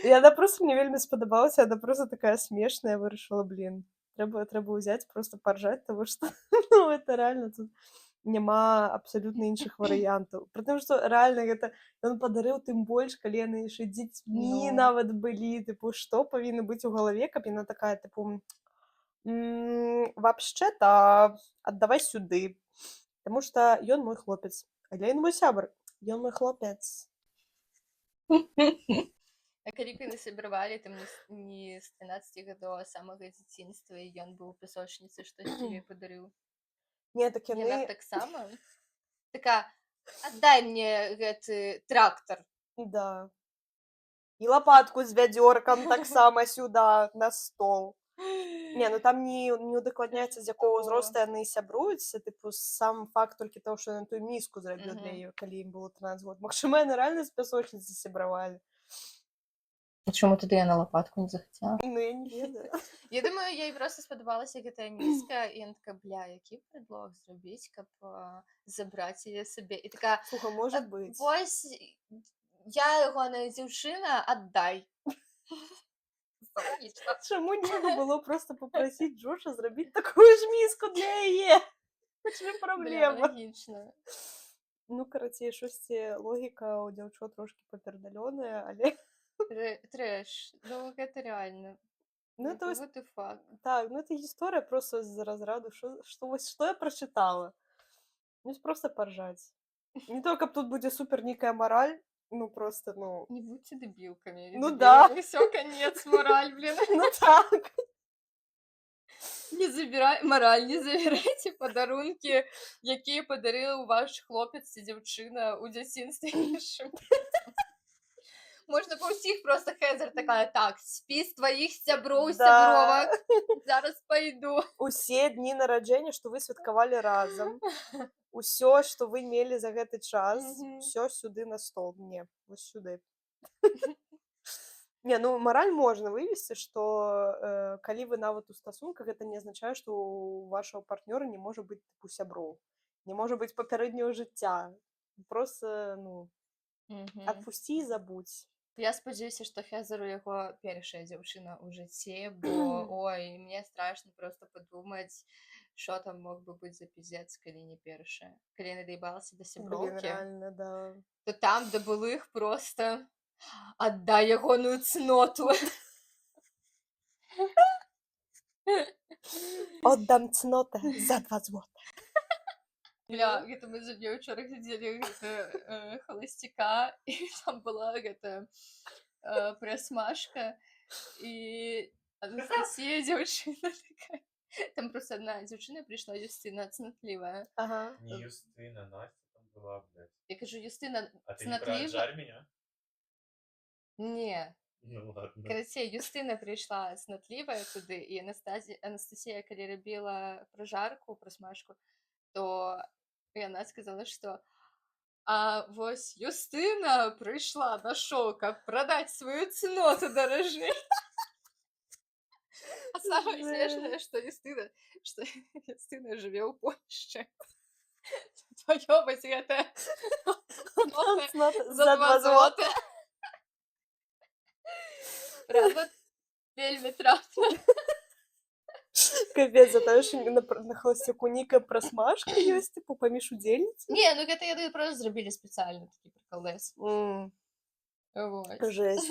І вона просто мені вельмі сподобалася, вона просто така смішна, я вирішила, блін, треба взяти, просто поржать, тому що, ну, це реально тут нема абсолютно інших варыянтаў. Притым, што рэальна гэта ён падарыў тым больш, калі яны яшчэ дзецьмі Ну. нават былі, тыпу, што павінна быць у галаве, каб яна такая, тыпу, вообще-то аддавай сюды, таму што ён мой хлопец, але ён мой сябар, ён мой хлопец. А калі б яны сябравалі там не з 13 гадоў, а самага дзяцінства, і ён быў у пясочніцы, што тебе падарыў? Не, так Яна яны... таксама? Такая, аддай мне гэты трактар. Да. І лапатку з вядзёркам таксама сюда, на стол. Не, ну там не удакладняецца, з якога ўзросту яны сябруюцца, тыпу, сам факт толькі того, што ён тую міску зрабіў для яе, калі ім было 13 год. Магчыма, яны рэальна з пясочніцы сябравалі. Чаму тады я на лапатку не захацела? Ну, я не ведаю. Я думаю, ёй проста спадабалася гэтая міска, і яна такая, бля, які предлог зрабіць, каб забраць яе сабе. І такая, Слухай, можа быць. вось, я ягоная дзяўчына, аддай. Логічна. Чаму нельга было просто попросіць Джоша зрабіць такую ж міску для яе? Хоч не Бля, праблема. логічна. Ну, карацей, шосьці логіка ў дзяўчот трошкі папердалёная, але... Трэш. Ну, гэта реально. Ну, то есть, What the fuck? так, ну, это гісторыя просто з разраду, што я прачытала. Ну, просто поржаць. Не то, каб тут будзе супер нейкая мараль, ну, просто, ну... Не будьте дебилками. Ну да. Все, конец, мораль, блин. Ну, так. Не забирай, мораль, не забирайте подарунки, якія падарыў ваш хлопец ці дзяўчына ў дзяцінстве іншым. Можна па ўсіх просто Хезер такая, так, спіс тваіх сяброў, сябровак, зараз пайду. Усе дні нараджэння, што вы святкавалі разам, усё, што вы мелі за гэты час, усё сюды на стол. Не, вось сюды. Не, ну, мараль можна вывесці, што калі вы нават у стасунках, гэта не азначае, што у вашага партнёра не можа быць тыпу сяброў, не можа быць папярэдняго жыцця. Просто, ну, адпусці і забудь. Я спадзяюся, што Хезер у яго першая дзяўчына ў жыцці, бо, ой, мне страшна проста падумаць, што там мог бы быць за піздец, калі не першая. Калі яна даебалася да Блин, сяброўкі, реально, да. то там да былых проста аддай ягоную цноту. Отдам цнота за 2 злота. Бля, гэта мы з адной учора глядзелі «Холостяка», і там была гэта прасмажка, і Анастасія дзяўчына такая. Там просто одна дзяўчына прыйшла, Юстына, цнатлівая. Ага. Не Юстына, Настя там была, блядь. Я кажу, Юстына А ты не про цнатлівая? «Отжарь меня»? Не. Ну ладно. Карацей, Юстына прыйшла цнатлівая туды, і Анастасія, калі рабіла пражарку, прасмажку, то яна сказала, што а вось Юстына прыйшла на шоу, каб прадаць сваю цноту даражэй. А самае смешнае, што Юстына жыве ў Польшчы. Твоё вось гэта Цнота за 2 злота. Правда, вельмі трапна. Капец, за тое, што на холостяку нейкая прасмажка ёсць, тыпу, паміж удзельніц? Не, ну гэта яны просто зрабілі спецыяльна такі прыкалдэс. Вот. Жесть.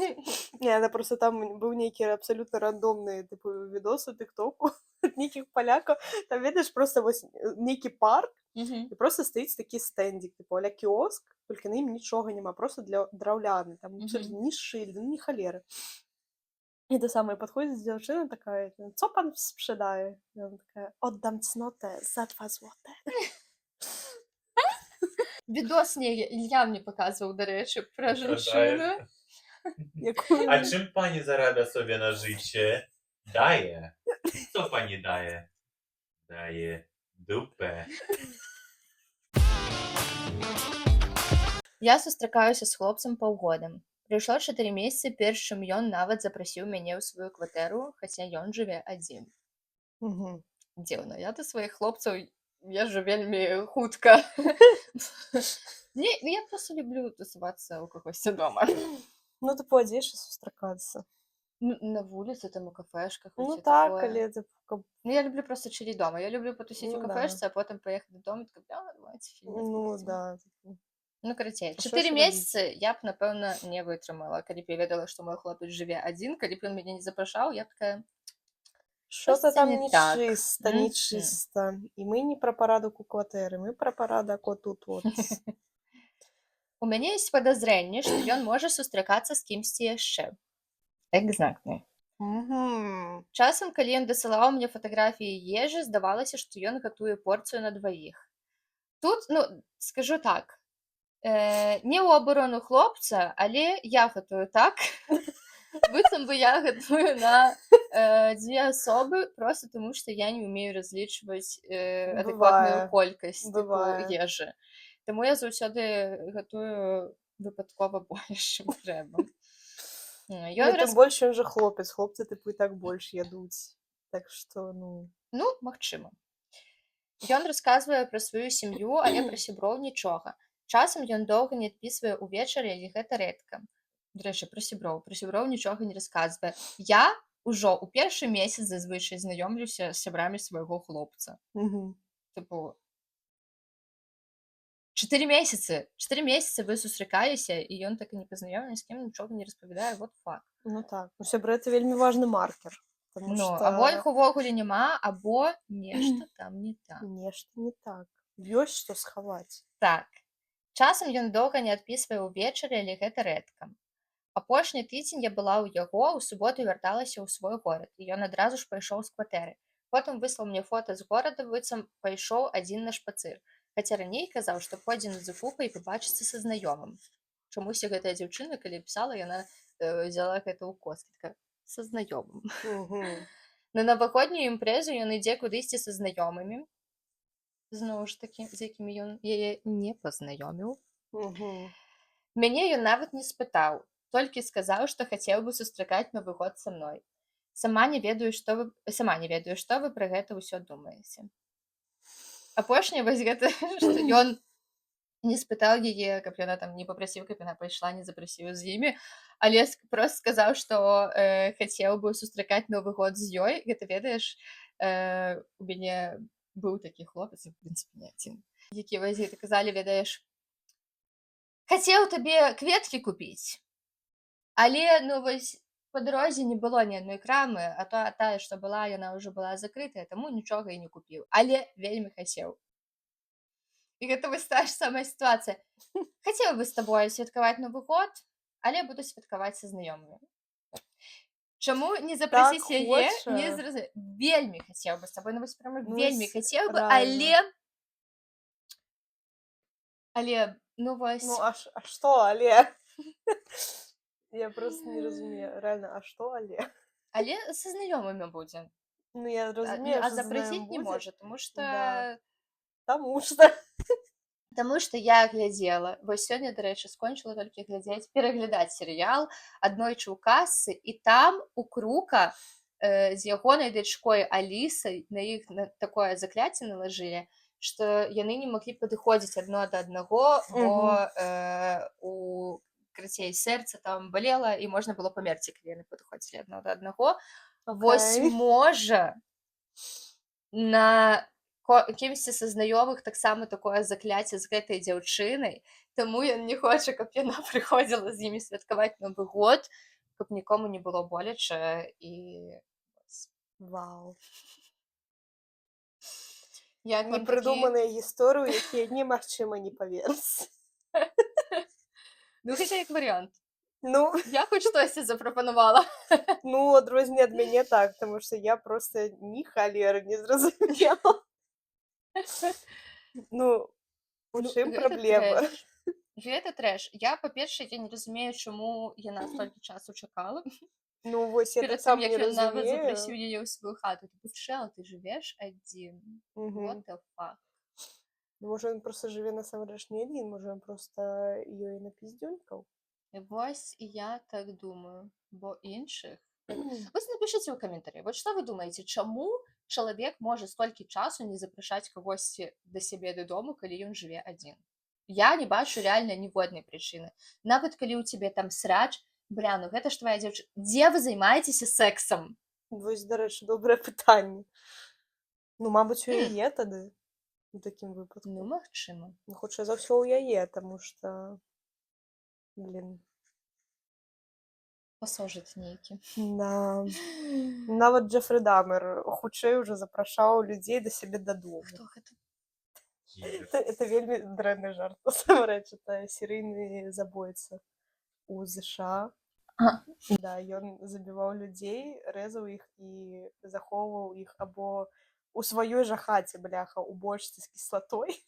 Не, она просто там быў нейкі абсалютна рандомны, тыпу, відос у тыктоку ад нейкіх палякаў. Там, ведаеш, просто вось нейкі парк, і просто стаіць такі стэндзік, тыпу, а-ля кіоск, толькі на ім нічога няма, просто для драўляны. Там абсолютно ні шыльды, ні халеры. І те саме підходить дівчина така, «Co pan sprzedaje?» І вона така, «Oddam cnotę za 2 złote». Відос Ілля мені показував, до речі, про жінчину. Продає. Яку А він- чим пані заробляє собі на життя? Дає. Що пані дає? Дає дупе. Я сустракаюся з хлопцем паўгода. Прайшло 4 месяцы, перш чым ён нават запрасіў мяне ў сваю кватэру, хаця ён жыве адзін. Мгм. Дзіўна, я да сваіх хлопцаў езджу вельмі хутка. Я просто люблю тусавацца ў кагосьці дома. Ну, ти поадзіш і сустракацца. На вуліцы, там у кафешках. Ну усё так, такое. але це Ну, я люблю просто чилить дома. Я люблю потусить Ну у да. кафешцы, а потом поехать додому, так, давайте фильм ну посмотрим. да. Ну, карацей, А 4 що ж месяцы я б, напэўна, не вытрымала, калі б я ведала, што мой хлопец жыве адзін, калі б ён мяне не запрашаў, я б такая, Що-то Щось там не не так. чисто, Мгм. не чисто. І ми не про парадок у кватери, ми про парадок отут от. у мяне ёсць падазрэнне, што ён можа сустракацца з кімсьці яшчэ. Экзактна. Мгм. Часам, калі ён дасылаў мне фатаграфіі ежы, здавалася, што ён гатуе порцыю на дваіх. Тут, ну, скажу так, не ў абарону хлопца, але я гатую так, быццам бы я гатую на 2 асобы, просто таму што я не ўмею разлічваць адэкватную Бывае. колькасць тыпу Бывае. ежы. Таму я заўсёды гатую выпадкова больш, чым трэба. Ён Тим більше він же хлопець, хлопці типу і так більш ядуть. Так що, ну... Ну, магчыма. Ён расказвае пра сваю сям'ю, але пра сяброў нічога. Часам ён доўга не адпісвае ўвечары, але гэта рэдка. Дарэчы, пра сяброў нічога не расказвае. Я ўжо ў першы месяц зазвычай знаёмлюся з сябрамі свайго хлопца. Угу. Тыпу 4 месяцы вы сустракаліся, і ён так і не пазнаёмы, з кім нічога не распавядае, вот факт. Ну так. Ну, сябры, це вельмі важны маркер. Тому Ну, що... або іх увогуле няма, або нешта там не так. Нешта не так. Ёсць што схаваць. Так. Часам ён доўга не адпісвае ўвечары, але гэта рэдка. Апошні тыдзень я была ў яго, у суботу вярталася ў свой горад, і ён адразу ж пайшоў з кватэры. Потым выслаў мне фота з горада, быццам пайшоў адзін на шпацыр. Хаця раней казаў, што пойдзе на закупы і пабачыцца са знаёмым. Чамусьці гэтая дзяўчына, калі пісала, яна взяла гэта ў косткі, така, са знаёмым. Угу. На навагоднюю імпрэзу ён ідзе кудысьці са знаёмымі, зноў ж такі, з якімі ён яе не пазнаёміў. Угу. Мяне ён нават не спытаў, толькі сказаў, што хацеў бы сустракаць Новы год са мной. Сама не ведаю, што вы пра гэта ўсё думаеце. Апошняе вось гэта, што ён не спытаў яе, каб яна там не папрасіў, каб яна пайшла, не запрасіў з імі, але проста сказаў, што хацеў бы сустракаць Новы год з ёй. Гэта, ведаеш, у мяне быў такі хлопец, в прынцыпе, не адзін, які вось гэта казалі, ведаеш, хацеў табе кветкі купіць, але, ну, вось па дарозе не было ні адной крамы, а тая, што была, яна ўжо была закрытая, таму нічога і не купіў, але вельмі хацеў. І гэта вось тая ж самая сітуацыя. Хацеў бы з табой святкаваць Новы год, але буду святкаваць са знаёмымі. Чаму не запрасіць Так яе? хоча. Не зразумеў. Вельмі хацеў бы з табой, ну вось прямо Ну, вельмі вось хацеў бы, рэальна. але, ну вось... Ну, а што, але? Я просто не разумею. Реально, а што, але? Але са знаёмымі будзе. Ну, я разумею, А што запрасіць не будзе. можа, таму што... Да. Таму што я глядзела, вось сёння, дарэчы, скончыла толькі пераглядаць серыял аднойчы ў касцы, і там у Крука з ягонай дачкой Алісай на іх такое закляцце налажылі, што яны не маглі падыходзіць адно да аднаго, бо у крацей сэрца там балела, і можна было памерці, калі яны падыходзілі адно да аднаго. Вось можа на кімсьці са знаёмых таксама такое закляцце з гэтай дзяўчынай, таму ён не хоча, каб яна прыходзіла з імі святкаваць Новы год, каб нікому не было боляча і... Вау. Як вам Непрыдуманыя гісторыі, якія немагчыма не паверыць. Ну, гэта як варыянт. Ну, Я хоч штосьці запропанувала. ну, адрозненне ад мяне так, таму што я проста ні халеры не зразумела. Ну, у Ну, чым гэта праблема? трэш. Гэта трэш. Я, па-першае, я не разумею, чаму яна столькі часу чакала Ну, вось я перад тым, таксама як не ён нават запрасіў разумею. яе ў сваю хату. Типу, чэл, ты жывеш адзін. What Мгм. the fuck? Ну, можа, ён проста жыве насамрэч не адзін, можа, ён проста ёй напіздзюнькаў. Вось і я так думаю, бо іншых вось напішыце ў каментары, вот што вы думаеце, чаму чалавек можа столькі часу не запрашаць кагосьці да сябе дадому, калі ён жыве адзін? Я не бачу рэальна ніводнай прычыны. Нават калі ў цябе там срач, бля, ну гэта ж твая дзяўчына. Дзе вы займаецеся сэксам? Вось, дарэчы, добрае пытанне. Ну, мабыць, у яе тады у такім выпадку. Ну, магчыма. Ну, хутчэй за ўсё ў яе, таму што, блін, Пасожыт нейкі. да. Нават Джефры Дамер хутчэй уже запрашаў людзей да сябе дадому. Хто гэта? Это вельмі дрэнны жарт, насамрэч, это серыйны забойца у ЗША. А. Да, ён забіваў людзей, рэзаў іх і захоўваў іх або у сваёй жа хаце, бляха, у бочцы з кіслатой,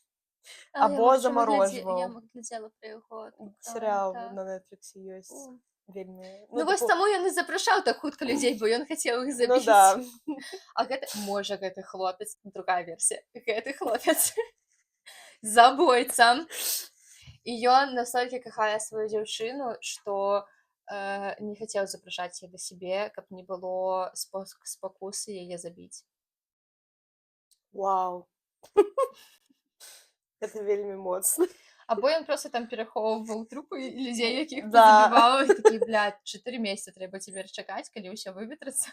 або замарожваў. Я глядзела пра яго. Серыал на Netflix ёсць. Вельмі... Ну, вось таму ён і запрашаў так хутка людзей, бо ён хацеў іх Ну забіць. да. А гэта, можа, гэты хлопец, другая версія, гэты хлопец забойца. І ён настолькі кахае сваю дзяўчыну, што не хацеў запрашаць яе да сябе, каб не было спакусы яе забіць. Вау. Это вельмі моцна. Або ён проста там перахоўваў трупы людзей, якіх Да. забіваў, і такі, блядь, 4 месяцы трэба цяпер чакаць, калі ўсё выветрацца.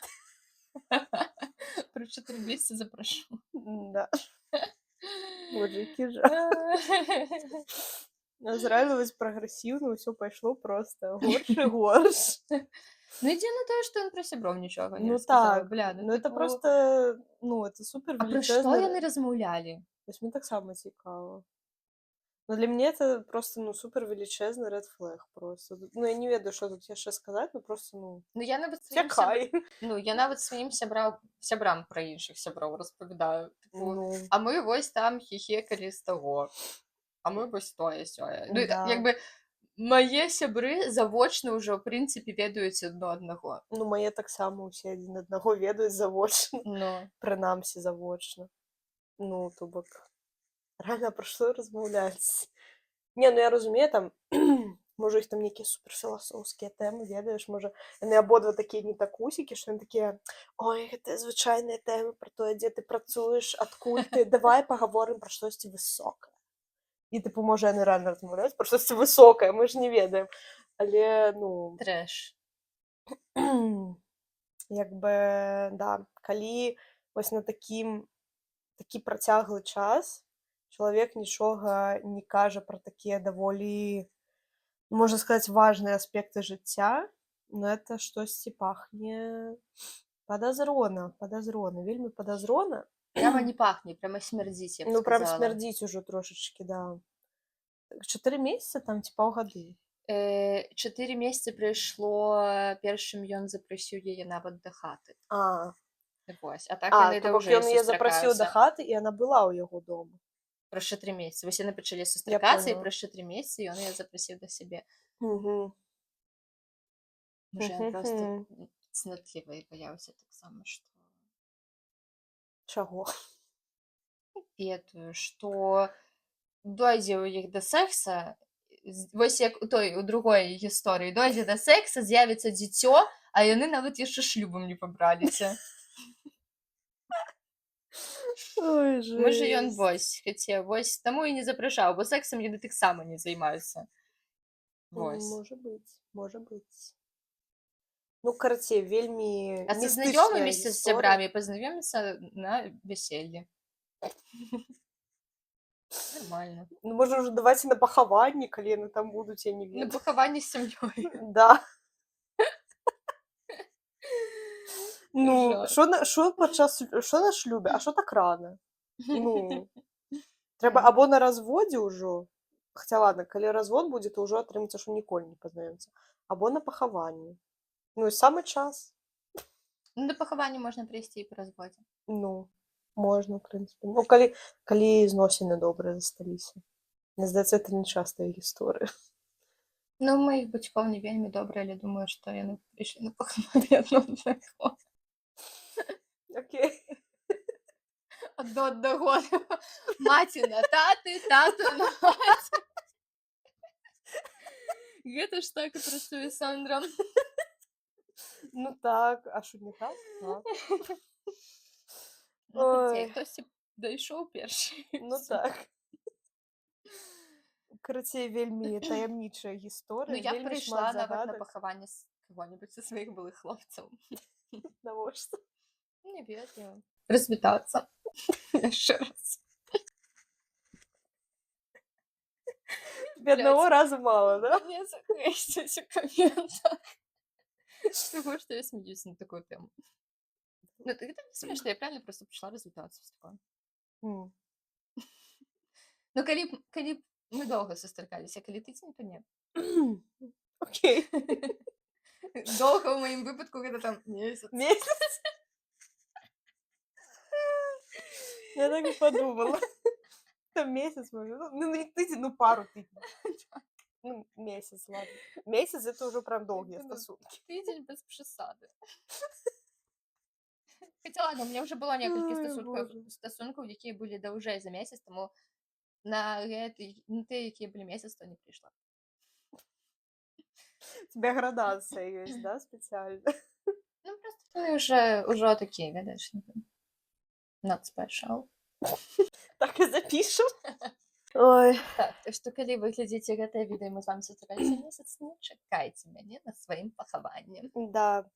Пры 4 месяцы запрашу. Да. Боже, які жах. Зразу вось прагрэсіўна ўсё пайшло проста горш і горш. Ну, ідзе на тое, што ён пра сяброў нічога не Ну расказаў. так, Бля, ну это типу, просто, ну, это супер А пра што яны размаўлялі? Вось мне таксама цікава. Ну, для мяне это просто, ну, супер велічэзны red flag просто. Ну, я не ведаю, што тут яшчэ сказаць, ну, просто, ну, Ну, я нават сваім цякай. я нават сваім сябрам пра іншых сяброў распавядаю. Типу, Ну, а мы вось там хіхекалі з таго. А мы вось тое-сёе. Ну, да. як бы, мае сябры завочна ўжо, ў прынцыпе, ведаюць адно аднаго. Ну, мае таксама ўсе адзін аднаго ведаюць завочна. Ну, Прынамсі завочна. Ну, то бок, рэальна пра што размаўляць? Не, ну я разумею, там, можа, іх там нейкія суперфіласофскія тэмы, ведаеш, можа, яны абодва такія не такусікі, што яны такія, ой, гэта звычайныя тэмы пра тое, дзе ты працуеш, адкуль ты, давай пагаворым пра штосьці высокае. І, тыпу, можа, яны рэальна размаўляюць пра штосьці высокае, мы ж не ведаем. Але, ну, трэш. як бы, да, калі вось на такі працяглы час чалавек нічога не кажа пра такія даволі, можна сказаць, важныя аспекты жыцця, ну, это штосьці пахне падазрона, вельмі падазрона. Прямо не пахне, прямо смярдзіць, я б Ну, прям сказала. смярдзіць ужо трошачкі, да. 4 месяцы, там, ці паўгады? 4 месяцы прайшло, першым ён запрасіў яе нават да хаты. А, Вось. А так яны то бок даўжэй ён яе запрасіў да сустракаюцца. хаты, і яна была ў яго дома. Праз 4 месяцы. Вось яны пачалі сустракацца, і поняла. праз 4 месяцы ён яе запрасіў да сябе. Мгм. Можа, ён проста Мгм. цнотлівы і баяўся таксама, што... Чаго? Ведаю, што дойдзе ў іх да секса, вось як у другой гісторыі, дойдзе да секса, з'явіцца дзіцё, а яны нават яшчэ шлюбам не пабраліся. Ой, Можа, ён жесть. вось хацеў, вось таму і не запрашаў, бо сексам яны таксама не займаюцца. Вось. Можа быць. Ну, карацей, вельмі А са містычная знаёмымі, з гісторыя. сябрамі пазнаёміцца на вяселлі. Нормально. Ну, можа, ўжо давайце на пахаванні, калі яны там будуць, я не На ведаю. пахаванні з сям'ёй. Да. Ну, Жах. што на шлюбе? А што так рана? Ну, трэба або на разводзе ўжо, хаця ладно, калі развод будзе, то ўжо атрымаецца, што ніколі не пазнаёмся. або на пахаванні. Ну і саме час. Ну, до пахавання можна прийсці і па разводзе. Ну, можна, в прынцыпе. Ну, калі зносіны добрыя засталіся. Мне здаецца, это нечастая гісторыя. Ну, у маіх бацькоў не вельмі добра, але думаю, што яны прыйшлі на пахаванне адно аднаго. Окей. Адно аднаго. Маці на таты, тата на маці. Гэта ж так і працуе, Сандра. Ну так, а що не так? Так. Ну, карацей, Ой, хтосьці дайшоў першы. ну так. Карацей, вельмі таямнічая Ну, гісторыя, я вельмі прыйшла шмат нават на загадак. пахаванне з каго-небудзь са сваіх былых хлопцаў. Навошта? Не ведаю. Развітацца. Яшчэ раз. Тебе одного разу мало, да? Не захейсціць у каментах. Того, што я смеюсь на такую тэму. Ну, это не смешно, я правильно просто пришла развітацца з такое. М. Ну, калі б мы доўга сустракаліся, калі тыдзень, то не. Окей. Доўга ў маім выпадку гэта там месяц. Месяц? Я так и подумала. Там месяц, ну не тыдзень, ну пару тыдней. Ну, месяц, ладно. Месяц это уже прям долгие Ну, стосунки. тыдзень без прысады. Хаця ладно, у меня ўжо было некалькі Ой, боже. стасункаў, якія былі даўжэй за месяц, таму на тыя, якія былі месяц, то не прыйшла. У тебя градация есть, да, специально? Ну, просто ты ўжо такі, ведаеш, not special. Так и запишем. Ой. Так што калі вы глядзіце гэтае відэо, і мы з вамі сустракаліся месяц, не чакайце мяне на сваім пахаванні. Да.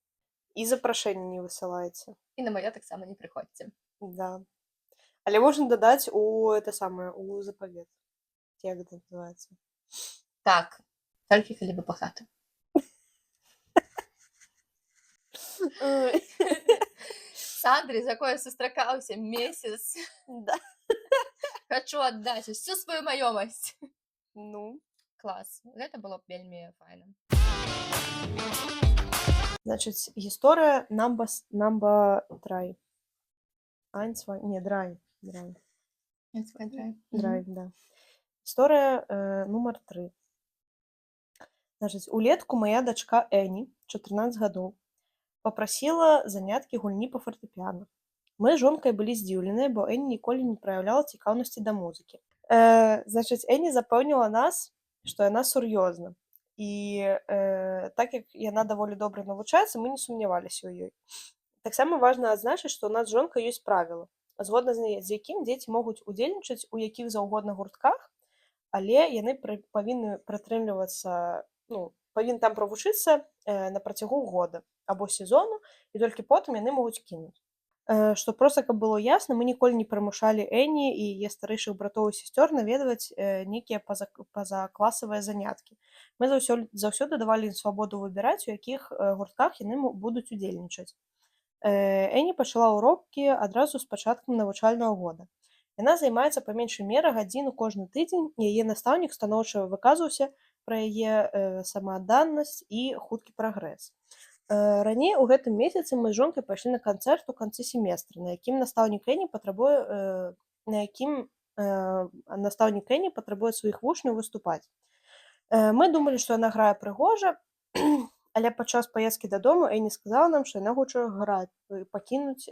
И запрошение не высылайте. І на маё таксама не прыходзьце. Да. Але можно додать у заповед. Как это называется? Так, толькі калі вы багаты. Ой. Сандры, з якой я сустракаўся месяц, Да. хачу аддаць усю сваю маёмасць. Ну. Клас. Гэта было б вельмі файна. Значит, история number 3. Драй. Драй, да. История номер 3. Значит, улетку моя дочка Энни, 14 гадоў, попросила заняткі гульні па фартэпіяна. Мы з жонкай былі здзіўленыя, бо Энни ніколі не праяўляла цікаўнасці да музыкі. Значит, Энни запэўніла нас, што яна сур'ёзна. І так як яна даволі добра навучаецца, мы не сумняваліся ў ёй. Таксама важна адзначыць, што ў нас з жонкай ёсць правіла, згодна з якім дзеці могуць удзельнічаць у якіх заўгодна гуртках, але яны павінны прытрымлівацца, павінны там правучыцца на працягу года або сезону, і толькі потым яны могуць кінуць. Што проста, каб было ясна, мы ніколі не прымушалі Энні і яе старэйшых братоў і сясцёр наведваць нейкія пазакласавыя заняткі. Мы заўсёды давалі ім свабоду выбіраць, у якіх гуртках яны будуць удзельнічаць. Энні пачала ўрокі адразу з пачаткам навучальнага года. Яна займаецца па меншай меры гадзіну кожны тыдзень, яе настаўнік станоўча выказваўся пра яе самаадданасць і хуткі прагрэс. Раней у гэтым месяцы мы з жонкай пайшлі на канцэрт у канцы семестра, на якім настаўнік Энні патрабуе сваіх вучняў выступаць. Мы думалі, што яна грае прыгожа, але падчас паездкі дадому Энні сказала нам, што яна хоча граць, пакінуць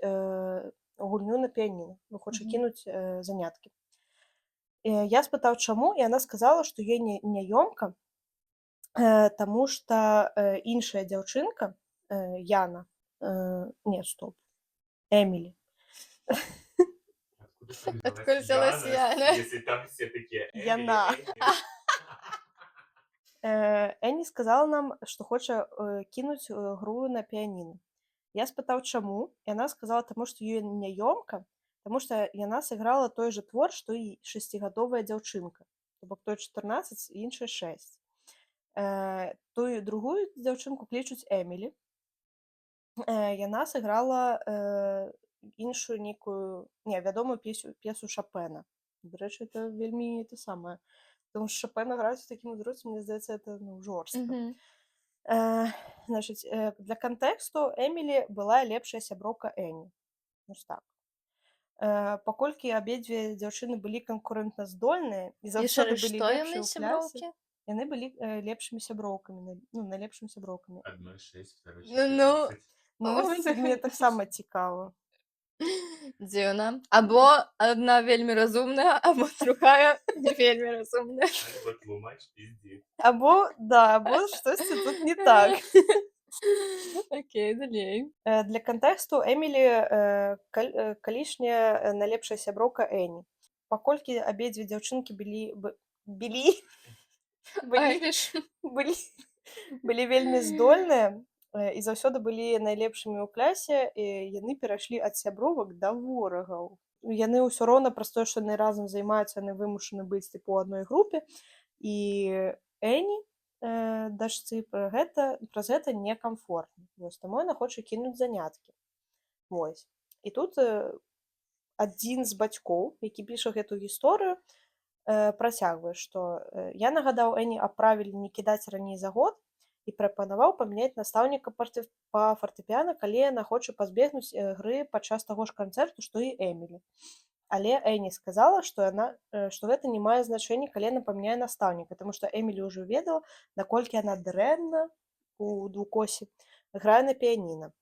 гульню на піяніна, хоча кінуць заняткі. Я спытаў, чаму, і яна сказала, што ёй няёмка, таму што іншая дзяўчынка, Яна, Эмілі. Откуда взялась Яна? Если там все такие Яна. Энні сказала нам, што хоча кінуць гру на піяніна. Я спытаў, чаму, і яна сказала, таму што ёй няёмка, таму што яна сыграла той жа твор, што і 6гадовая дзяўчынка. То бок той 14, іншая 6. Тую другую дзяўчынку клічуць Эмілі. Яна сыграла іншую нейкую вядомую п'есу Шопена. До рэчы, это вельмі самае. Таму што Шопена граць у такім узросце, мне здаецца, это жорстка. Значыць, для кантэксту Эмілі была лепшая сяброўка Эні. Вось так. Паколькі абедзве дзяўчыны былі канкурэнтаздольныя і Яшчэ заўсёды раз, былі што лепшыя яны ў класе, сяброўкі? яны былі лепшымі сяброўкамі, найлепшымі сяброўкамі. Одной 6, второй Ну, 14. Ну, вось мне таксама цікава. дзіўна. Або адна вельмі разумная, або другая не вельмі разумная. Альбо тлумач пиздит. Або штосьці тут не так. Окей, далей. Для кантэксту Эмілі калішняя найлепшая сяброўка Эні. Паколькі абедзве дзяўчынкі былі Irish. былі вельмі здольныя і заўсёды былі найлепшымі ў класе, і яны перайшлі ад сябровак да ворагаў. Яны ўсё роўна праз тое, што яны разам займаюцца, яны вымушаны быць тыпу ў адной групе, і Эні, дачцы, праз гэта некамфортна. Вось таму яна хоча кінуць заняткі. Вось. І тут адзін з бацькоў, які піша гэту гісторыю, працягвае, што я нагадаў Эні аб правіле не кідаць раней за год і прапанаваў памяняць настаўніка па фартэпіяна, калі яна хоча пазбегнуць гры падчас таго ж канцэрту, што і Эмілі. Але Эні сказала, што гэта не мае значэння, калі яна памяняе настаўніка, таму што Эмілі ўжо ведала, наколькі яна дрэнна у двукосе грае на піяніна.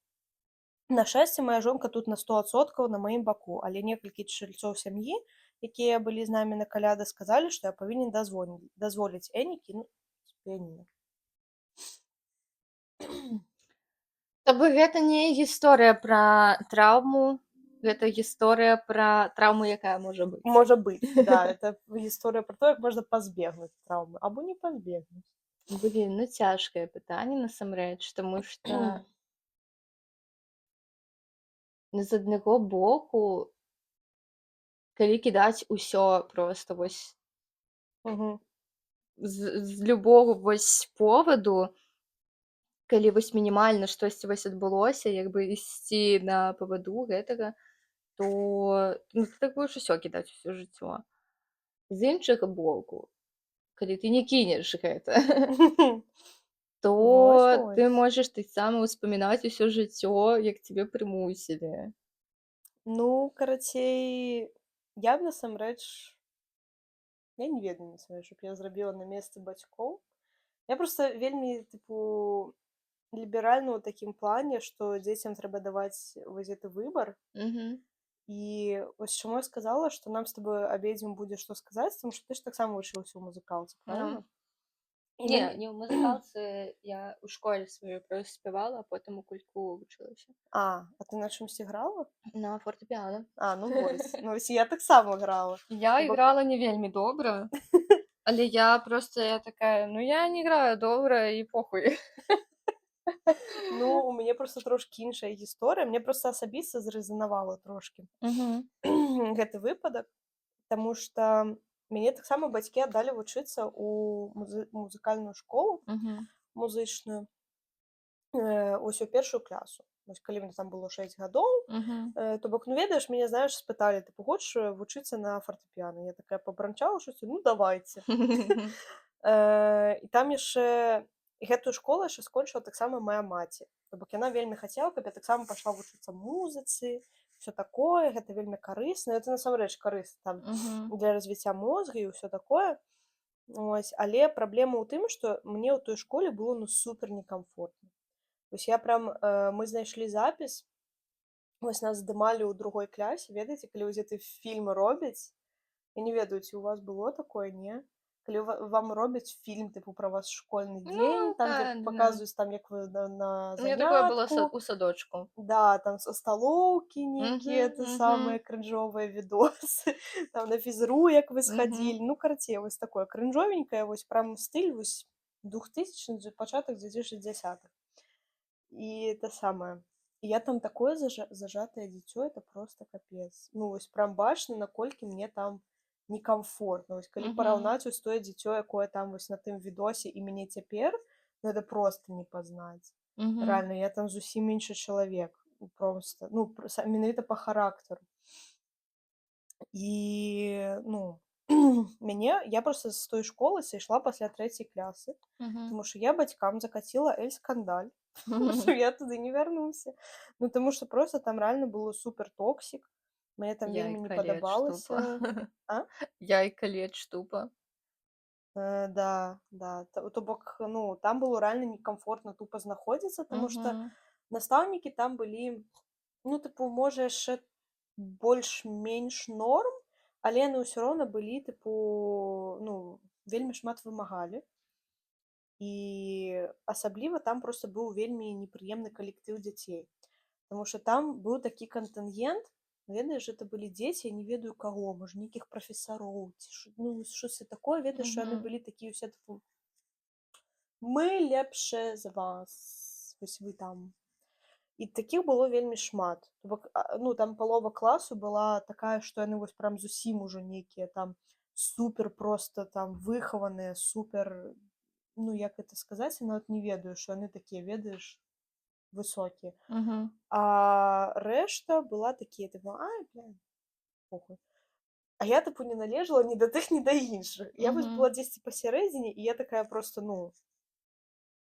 На шчасце, мая жонка тут на 100% на маім баку, але некалькі чальцоў сям'і, якія былі з намі на каляды, сказалі, што я павінен дазволіць Эні кінуць піяніна. То бок гэта не гісторыя пра траўму, гэта гісторыя пра траўму, якая можа быць. Можа быць, да, это гісторыя пра то, як можна пазбегнуць траўмы або не пазбегнуць. Блін, ну цяжкае пытанне насамрэч, таму што з аднаго боку, калі кідаць усё проста вось Мгм. з любога вось поваду, калі вось мінімальна штосьці вось адбылося, як бы ісці на паваду гэтага, то ну, ты так будзеш усё кідаць усё жыццё. З іншага боку, калі ты не кінеш гэта, то Вось-вось. ты можаш таксама ўспамінаць усё жыццё, як цябе прымусілі. Ну, карацей, я б насамрэч я не ведаю насамрэч, што б я зрабіла на месцы бацькоў. Я проста вельмі тыпу ліберальна ў такім плане, што дзецям трэба даваць вось гэты выбар. Мгм. І вось чаму я сказала, што нам з табой абедзвюм будзе што сказаць, таму што ты ж таксама вучылася ў музыкалцы, правільна? І Не, мы- не ў музыкалцы, я ў школе сваёй проста спявала, а потым у культку вучылася. А ты на чымсьці грала? На фортэпіяна. Ну вось. Ну вось і я таксама грала. Я Бо- іграла не вельмі добра, але я такая, ну я не граю добра і похуй. Ну, у мяне проста трошкі іншая гісторыя. Мне проста асабіста зрэзанавала трошкі Мгм. гэты выпадак, таму што мяне таксама бацькі аддалі вучыцца ў музыкальную школу Мгм. музычную ось у першую класу. Вось калі мне там было 6 гадоў, Мгм. то бок, ну ведаеш, мяне, знаеш, спыталі, ты хочаш вучыцца на фартэпіяна? Я такая пабранчала щось, ну давайце. І там яшчэ гэтую школу яшчэ скончыла таксама мая маці. То бок яна вельмі хацела, каб я таксама пайшла вучыцца музыцы, ўсё такое, гэта вельмі карысна. Это насамрэч карысна там Мгм. для развіцця мозга і ўсё такое. Ось, але праблема ў тым, што мне ў той школе было ну супер некамфортна. Вось я прям мы знайшлі запіс, вось нас здымалі ў другой класе, ведаеце, калі вось гэты фільмы робяць. Я не ведаю, ці ў вас было такое, не? Калі вам робяць фільм тыпу пра вас школьны дзень, Ну, там да, дзе да. паказваюць там, як вы на У меня такое было занятку. у садочку. Да, там са сталоўкі нейкія Мгм, ты мгм. самыя крынжовыя відосы, там на фізру, як вы Мгм. схадзілі. Ну, карацей, вось такое крынжовенькае, вось прям стыль вось 2000 пачатак 2010-х. І те самае. І я там такое зажатае дзіцё, это просто капец. Ну, вось прям бачна, наколькі мне там некамфортна. Вось калі Мгм. параўнаць вось тое дзіцё, якое там вось на тым відосе і мяне цяпер, ну, это просто не пазнаць. Мгм. Рэальна, я там зусім іншы чалавек. Проста. Ну, менавіта па характару. І, ну, Я просто з той школы сышла пасля 3 класы, Мгм. тому што я бацькам закаціла эль-скандаль, што я туды не вярнуся. Ну, таму што просто там рэальна было супер токсік. Мне там вельмі не Яйка лечь тупо. падабалася. А? Яйка лечь тупо. Да, да. То бок, ну, там было рэальна некамфортна тупа знаходзіцца, таму што Мгм. настаўнікі там былі, ну, тыпу, можа, яшчэ больш-менш норм, але яны ўсё роўна былі, тыпу, ну, вельмі шмат вымагалі. І асабліва там проста быў вельмі непрыемны калектыў дзяцей. Таму што там быў такі кантынгент, ведаеш, это былі дзеці, я не ведаю каго, можа, нейкіх прафесароў ці ну, штосьці такое, ведаеш, што яны Мгм. былі такія ўсе тыпу: «Мы лепшыя за вас, вось вы там». І такіх было вельмі шмат. То бок, ну, там палова класу была такая, што яны вось прям зусім ужо нейкія там супер проста там выхаваныя, супер, ну, як гэта сказаць, я нават не ведаю, што яны такія, ведаеш, высокія. Мгм. А рэшта была такія, тыпу: «Ай, бля, похуй». А я, тыпу, не належала ні да тых, ні да іншых. Я вось Мгм. была дзесьці пасярэдзіне, і я такая просто, ну,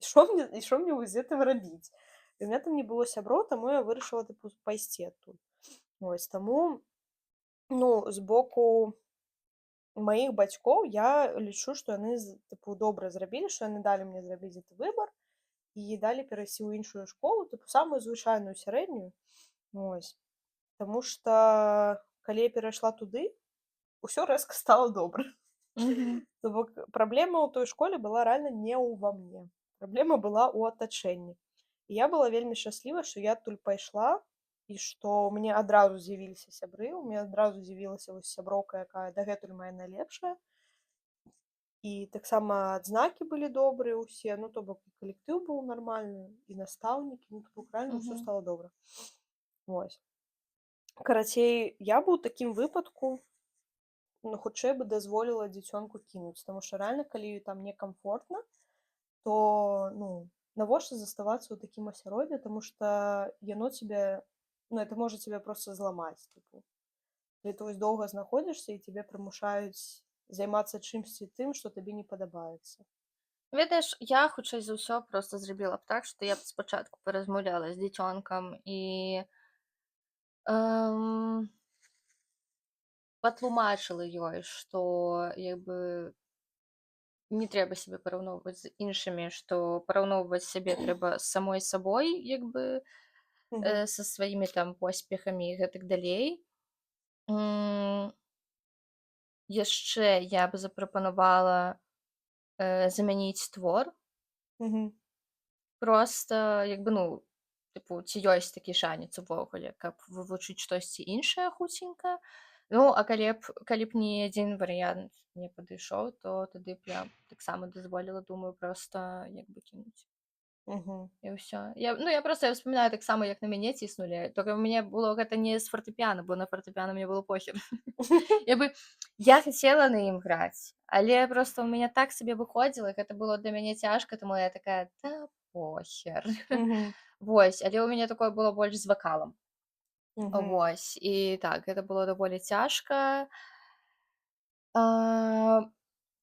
і што мне вось з гэтым рабіць? І ў меня там не было сяброў, таму я вырашыла, тыпу, пайсці адтуль. Вось, таму, ну, з боку маіх бацькоў я лічу, што яны тыпу, добра зрабілі, што яны далі мне зрабіць гэты выбар і далі перайсці ў іншую школу, тыпу, самую звычайную сярэднюю. Вось. Таму што калі я перайшла туды, усё рэзка стала добра. Мгм. То бок праблема ў той школе была рэальна не ўва мне. Праблема была ў атачэнні. І я была вельмі шчасліва, што я адтуль пайшла і што ў мяне адразу з'явіліся сябры, у мяне адразу з'явілася вось сяброўка, якая дагэтуль моя найлепшая. І таксама адзнакі былі добрыя ўсе, ну, то бок і калектыў быў нармальны, і настаўнікі, ну, то бок рэальна ўсё Мгм. стала добра. Вось. Карацей, я бы ў такім выпадку, ну, хутчэй бы дазволіла дзіцёнку кінуць, таму што рэальна, калі там некамфортна, то, ну, навошта заставацца ў такім асяроддзі, таму што яно цябе, ну, это можа цябе проста зламаць, тыпу. Калі ты вось доўга знаходзішся і цябе прымушаюць займацца чымсьці тым, што табе не падабаецца. Ведаеш, я хутчэй за ўсё проста зрабіла б так, што я б спачатку паразмаўляла з дзіцёнкам і эм, патлумачыла ёй, што як бы не трэба сябе параўноўваць з іншымі, што параўноўваць сябе трэба з самой сабой, як бы Мгм. са сваімі там поспехамі і гэтак далей. М, Яшчэ я б запрапанавала замяніць твор. Мгм. Проста як бы, ну, тыпу, ці ёсць такі шанец увогуле, каб вывучыць штосьці іншае хуценька. Ну, а калі б ні адзін варыянт не падышоў, то тады б я таксама дазволіла, думаю, проста як бы кінуць. Мгм. І ўсё. Я проста я ўспамінаю таксама, як на мяне ціснулі, толькі ў мяне было гэта не з фартэпіяна, бо на фартэпіяна мне было похер. Як бы я хацела на ім граць, але проста ў мяне так сабе выходзіла, гэта было для мяне цяжка, таму я такая: «Да похер». Мгм. Вось, але ў мяне такое было больш з вакалам. Мгм. Вось, і так, гэта было даволі цяжка. А,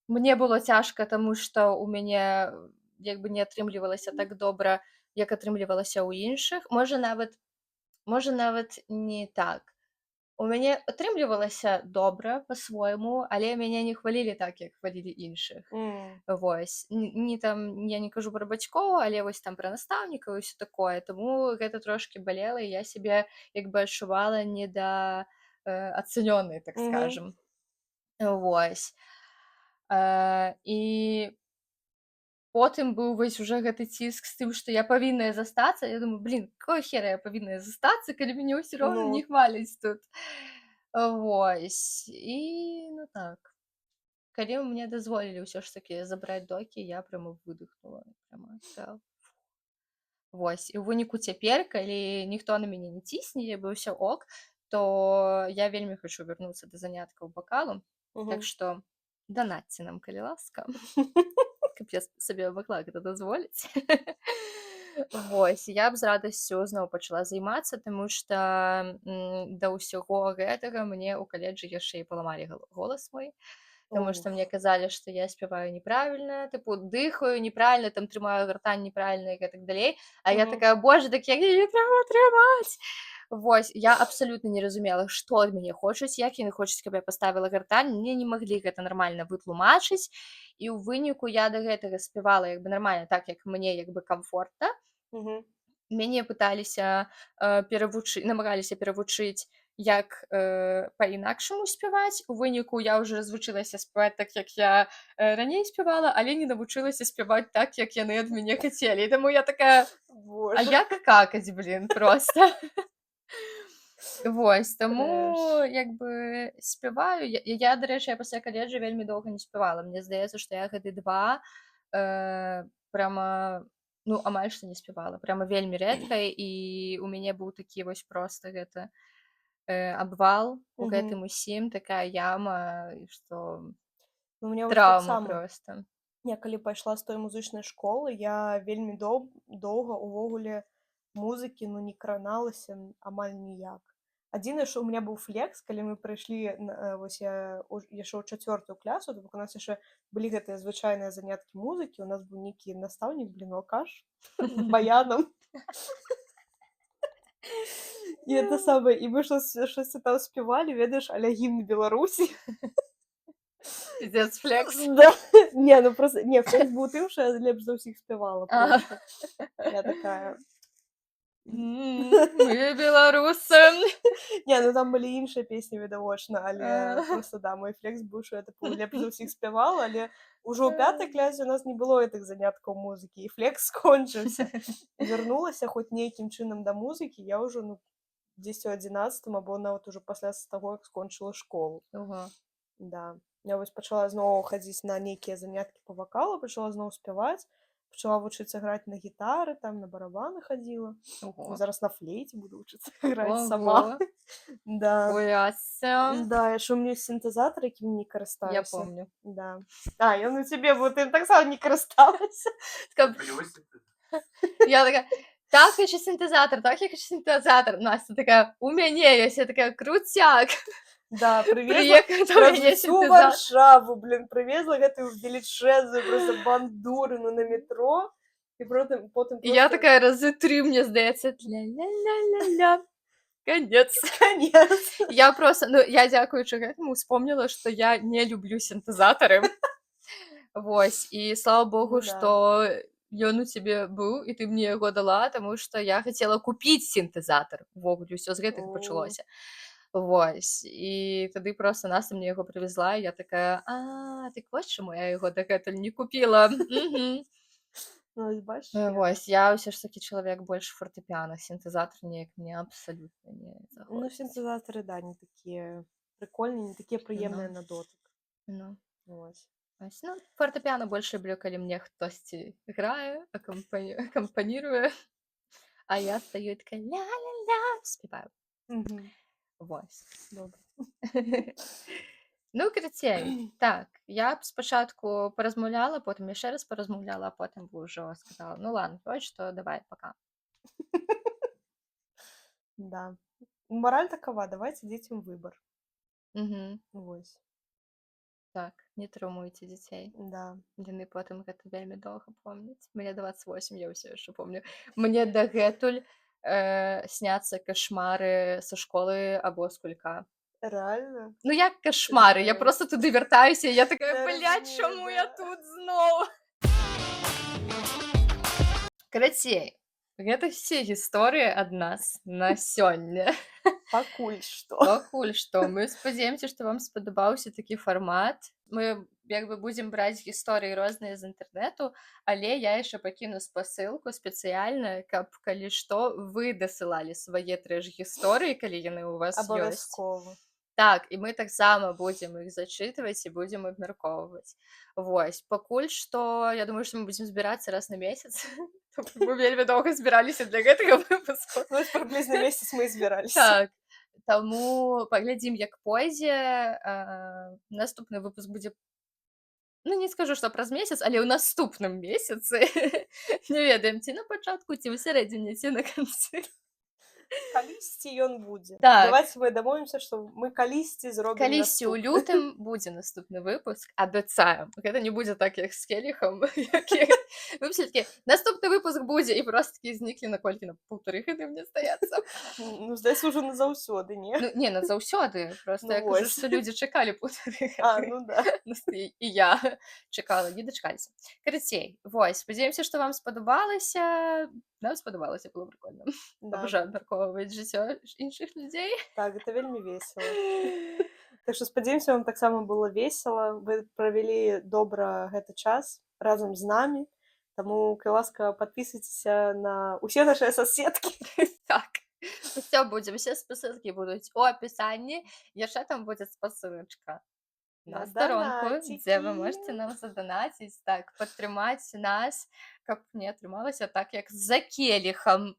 Мне было цяжка, таму што ў мяне як бы не атрымлівалася так добра, як атрымлівалася ў іншых. Можа нават не так. У мяне атрымлівалася добра па-свойму, але мяне не хвалілі так, як хвалілі іншых. М. Вось. Не там я не кажу пра бацькоў, але вось там пра настаўнікаў і ўсё такое. Таму гэта трошкі балела, і я сябе як бы адчувала ацэнёнай, так Мгм. скажам. Вось. І потым быў вось уже гэты ціск з тым, што я павінная застацца. Я думаю: «Блін, какого хера я павінная застацца, калі мяне ўсё роўна не Ну. хваляць тут». Вось. І ну так. Калі мне дазволілі ўсё ж такі забраць докі, я пряма выдыхнула. Пряма такая. Вось. І ў выніку цяпер, калі ніхто на мяне не цісне, як бы ўсё ок, то я вельмі хачу вярнуцца да заняткаў вакалу. Так Мгм. што данатце нам, калі ласка, каб я сабе магла гэта дазволіць. Вось, я б з радасцю зноў пачала займацца, таму што да ўсяго гэтага мне ў каледжы яшчэ і паламалі голас мой. Потому что мне Уф. казалі, што я спяваю неправільна, тыпу дыхаю неправільна, там трымаю гартань неправільна і гэтак далей. А я Мгм. такая, боже, так як яе трэба трымаць. Вось, я абсалютна не разумела, што ад мяне хочуць, як яны хочуць, каб я паставіла гартань. Мне не маглі гэта нармальна вытлумачыць. І ў выніку я да гэтага спявала як бы нармальна, так як мне як бы камфортна. Мгм. Мяне пыталіся намагаліся перавучыць, як па-інакшаму спяваць. У выніку я ўжо развучылася спяваць так, як я раней спявала, але не навучылася спяваць так, як яны ад мяне хацелі. І таму я такая, а Боже, як какаць, блін, проста. Вось, таму трэш. як бы спяваю. Я, дарэчы, я пасля каледжа вельмі доўга не спявала. Мне здаецца, што я гады 2 прама, ну, амаль што не спявала. Прама вельмі рэдка, і у мяне быў такі вось проста гэта абвал у Мгм. гэтым усім, такая яма, і што У меня вось траўма таксама. проста. Я калі пайшла з той музычнай школы, я вельмі доўга ўвогуле музыкі, ну, не краналася амаль ніяк. Адзінае, што ў меня быў флекс, калі мы прыйшлі вось я яшчэ ў 4 класу, то бок у нас яшчэ былі гэтыя звычайныя заняткі музыкі, у нас быў нейкі настаўнік, блін, алкаш з баянам. І это самае, і мы штосьці там спявалі, ведаеш, а-ля гімн Беларусі. Пиздец, флекс. Да. Не, ну просто не, флекс быў тым, што я лепш за ўсіх спявала Ага. проста. Я такая. Мы беларусы. Не, ну там былі іншыя песні відавочна, але А. просто да, мой флекс быў, што я тыпу лепш за ўсіх спявала, але ўжо ў 5 класе у нас не было гэтых заняткаў музыкі, і флекс скончыўся. Вярнулася хоць нейкім чынам да музыкі, я ўжо, ну, дзесьці ў 11 або нават ужо пасля таго, як скончыла школу. Ого. Да. Я вось пачала зноў хадзіць на нейкія заняткі па вакалу, пачала зноў спяваць, пачала вучыцца граць на гітары, там на барабаны хадзіла. Ого. Зараз на флейце буду вучыцца граць сама. Ого. Да. Уяся. Да, яшчэ ў мяне сінтэзатар, якім не Я карыстаюся. помню. Да. А, ён у цябе быў, ты таксама не карысталася. Така, я такая, так, хочу синтезатор, так, я хочу синтезатор. Настя такая, у мяне ёсць. Я такая, крутяк. Да, привезла Приехала, у праз мяне усю синтезатор. Варшаву, блин, привезла гэтую велічэзную просто бандурыну на метро. І потым І я просто такая разы 3, мне здаецца, ля-ля-ля-ля-ля. Конец. конец. Я просто, ну, я дзякуючы гэтаму успомнила, што я не люблю синтезатары. Вось, і слава богу, Ну да. што ён у цябе быў, і ты мне яго дала, таму што я хацела купіць синтезатар. Увогуле, ўсё з гэтага О. пачалося. Вось, і тады проста Настя мне яго прывезла, і я такая, дык вось чаму я яго дагэтуль не купіла. Мгм. Ну, вось бачиш, я... Вось, я ўсё ж такі чалавек больш фортэпіяна, синтезатар неяк мне абсалютна не Ну, заходзіць. сінтэзатары, да, не такія прикольныя, не такія прыемныя на дотык. Ну, Вось. вось, ну, фортэпіяна больш люблю, калі мне хтосьці грае, акампаніруе, а я стаю і такая ля-ля-ля, спяваю. Мгм. Вось. Добра. Ну, крыцей. Так, я б спачатку паразмаўляла, потым яшчэ раз паразмаўляла, а потым бы ўжо сказала, ну ладно, вось што, давай, пока. Да. Мораль такова, давайте детям выбор. Мгм. Вось. Так, не траўмуйце дзяцей. Да. Яны потым гэта вельмі доўга помняць. Мне 28, я ўсё яшчэ помню. Мне дагэтуль сняцца кашмары са школы або з кулька. Реально? Ну, як кашмары? Я Жесть. просто туды вяртаюся, і я такая, Я блядь, разумею, чаму я да. тут зноў? Карацей, гэта все гісторыі ад нас на сёння. Пакуль што. Пакуль што. Мы спадзяёмся, што вам спадабаўся такі фармат. Мы як бы будзем браць гісторыі розныя з інтэрнэту, але я яшчэ пакіну спасылку спецыяльна, каб, калі што, вы дасылалі свае трэш-гісторыі, калі яны ў вас ёсць. Абавязкова. Так, і мы таксама будзем іх зачытваць і будзем абмяркоўваць. Вось, пакуль што, я думаю, што мы будзем збірацца раз на месяц. Мы вельмі доўга збіраліся для гэтага выпуску. Ну, вось прыблізна месяц мы і збіраліся. Так, таму паглядзім, як пойдзе. Наступны выпуск будзе, ну, не скажу, што праз месяц, але ў наступным месяцы. Не ведаем, ці на пачатку, ці ў сярэдзіне, ці на канцы. Калісьці ён будзе. Так. Давайте мы дамовімся, што мы калісьці зробім Калісьці ў наступны. лютым будзе наступны выпуск, абяцаем. Гэта не будзе так, як з Келіхам. Вы ўсе такі, наступны выпуск будзе, і просто такі зніклі на колькі, на 1,5 гады, мне здаецца. Ну, здаецца, ўжо назаўсёды, не? Ну, не, назаўсёды. Просто Ну, я кажу, вось. што людзі чакалі 1,5 А, гады. ну да. І я чакала, не дачакаліся. Карацей, вось, спадзяёмся, што вам спадабалася. Нам спадабалася, было прикольно. Да. Абажаю абмяркоўваць жыццё іншых людзей. Так, гэта вельмі весела. Так што спадзяёмся, вам таксама было весела. Вы правялі добра гэты час разам з намі. Таму, калі ласка, падпісвайцеся на ўсе нашыя соцсеткі. Так, усё будзе, усе спасылкі будуць у апісанні. Яшчэ там будзе спасылачка на старонку, дзе вы можаце нам заданаціць, так, падтрымаць нас, каб не атрымалася так, як за Келіхам.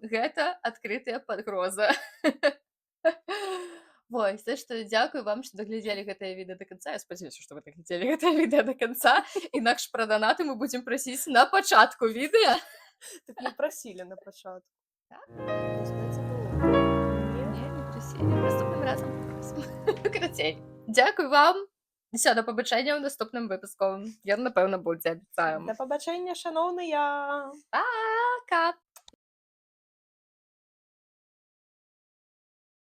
Гэта адкрытая падгроза. Вось, так што дзякую вам, што даглядзелі гэтае відэа да канца. Я спадзяюся, што вы даглядзелі гэтае відэа да канца. Інакш пра данаты мы будзем прасіць на пачатку відэа. Так мы прасілі на пачатку. Так? Здаецца, было. Не, не прасілі. Наступным разам папросім. Карацей, дзякуй вам. Усё, да пабачэння ў наступным выпуску. Ён, напэўна, будзе, абяцаем. Да пабачэння, шаноўныя! Пока!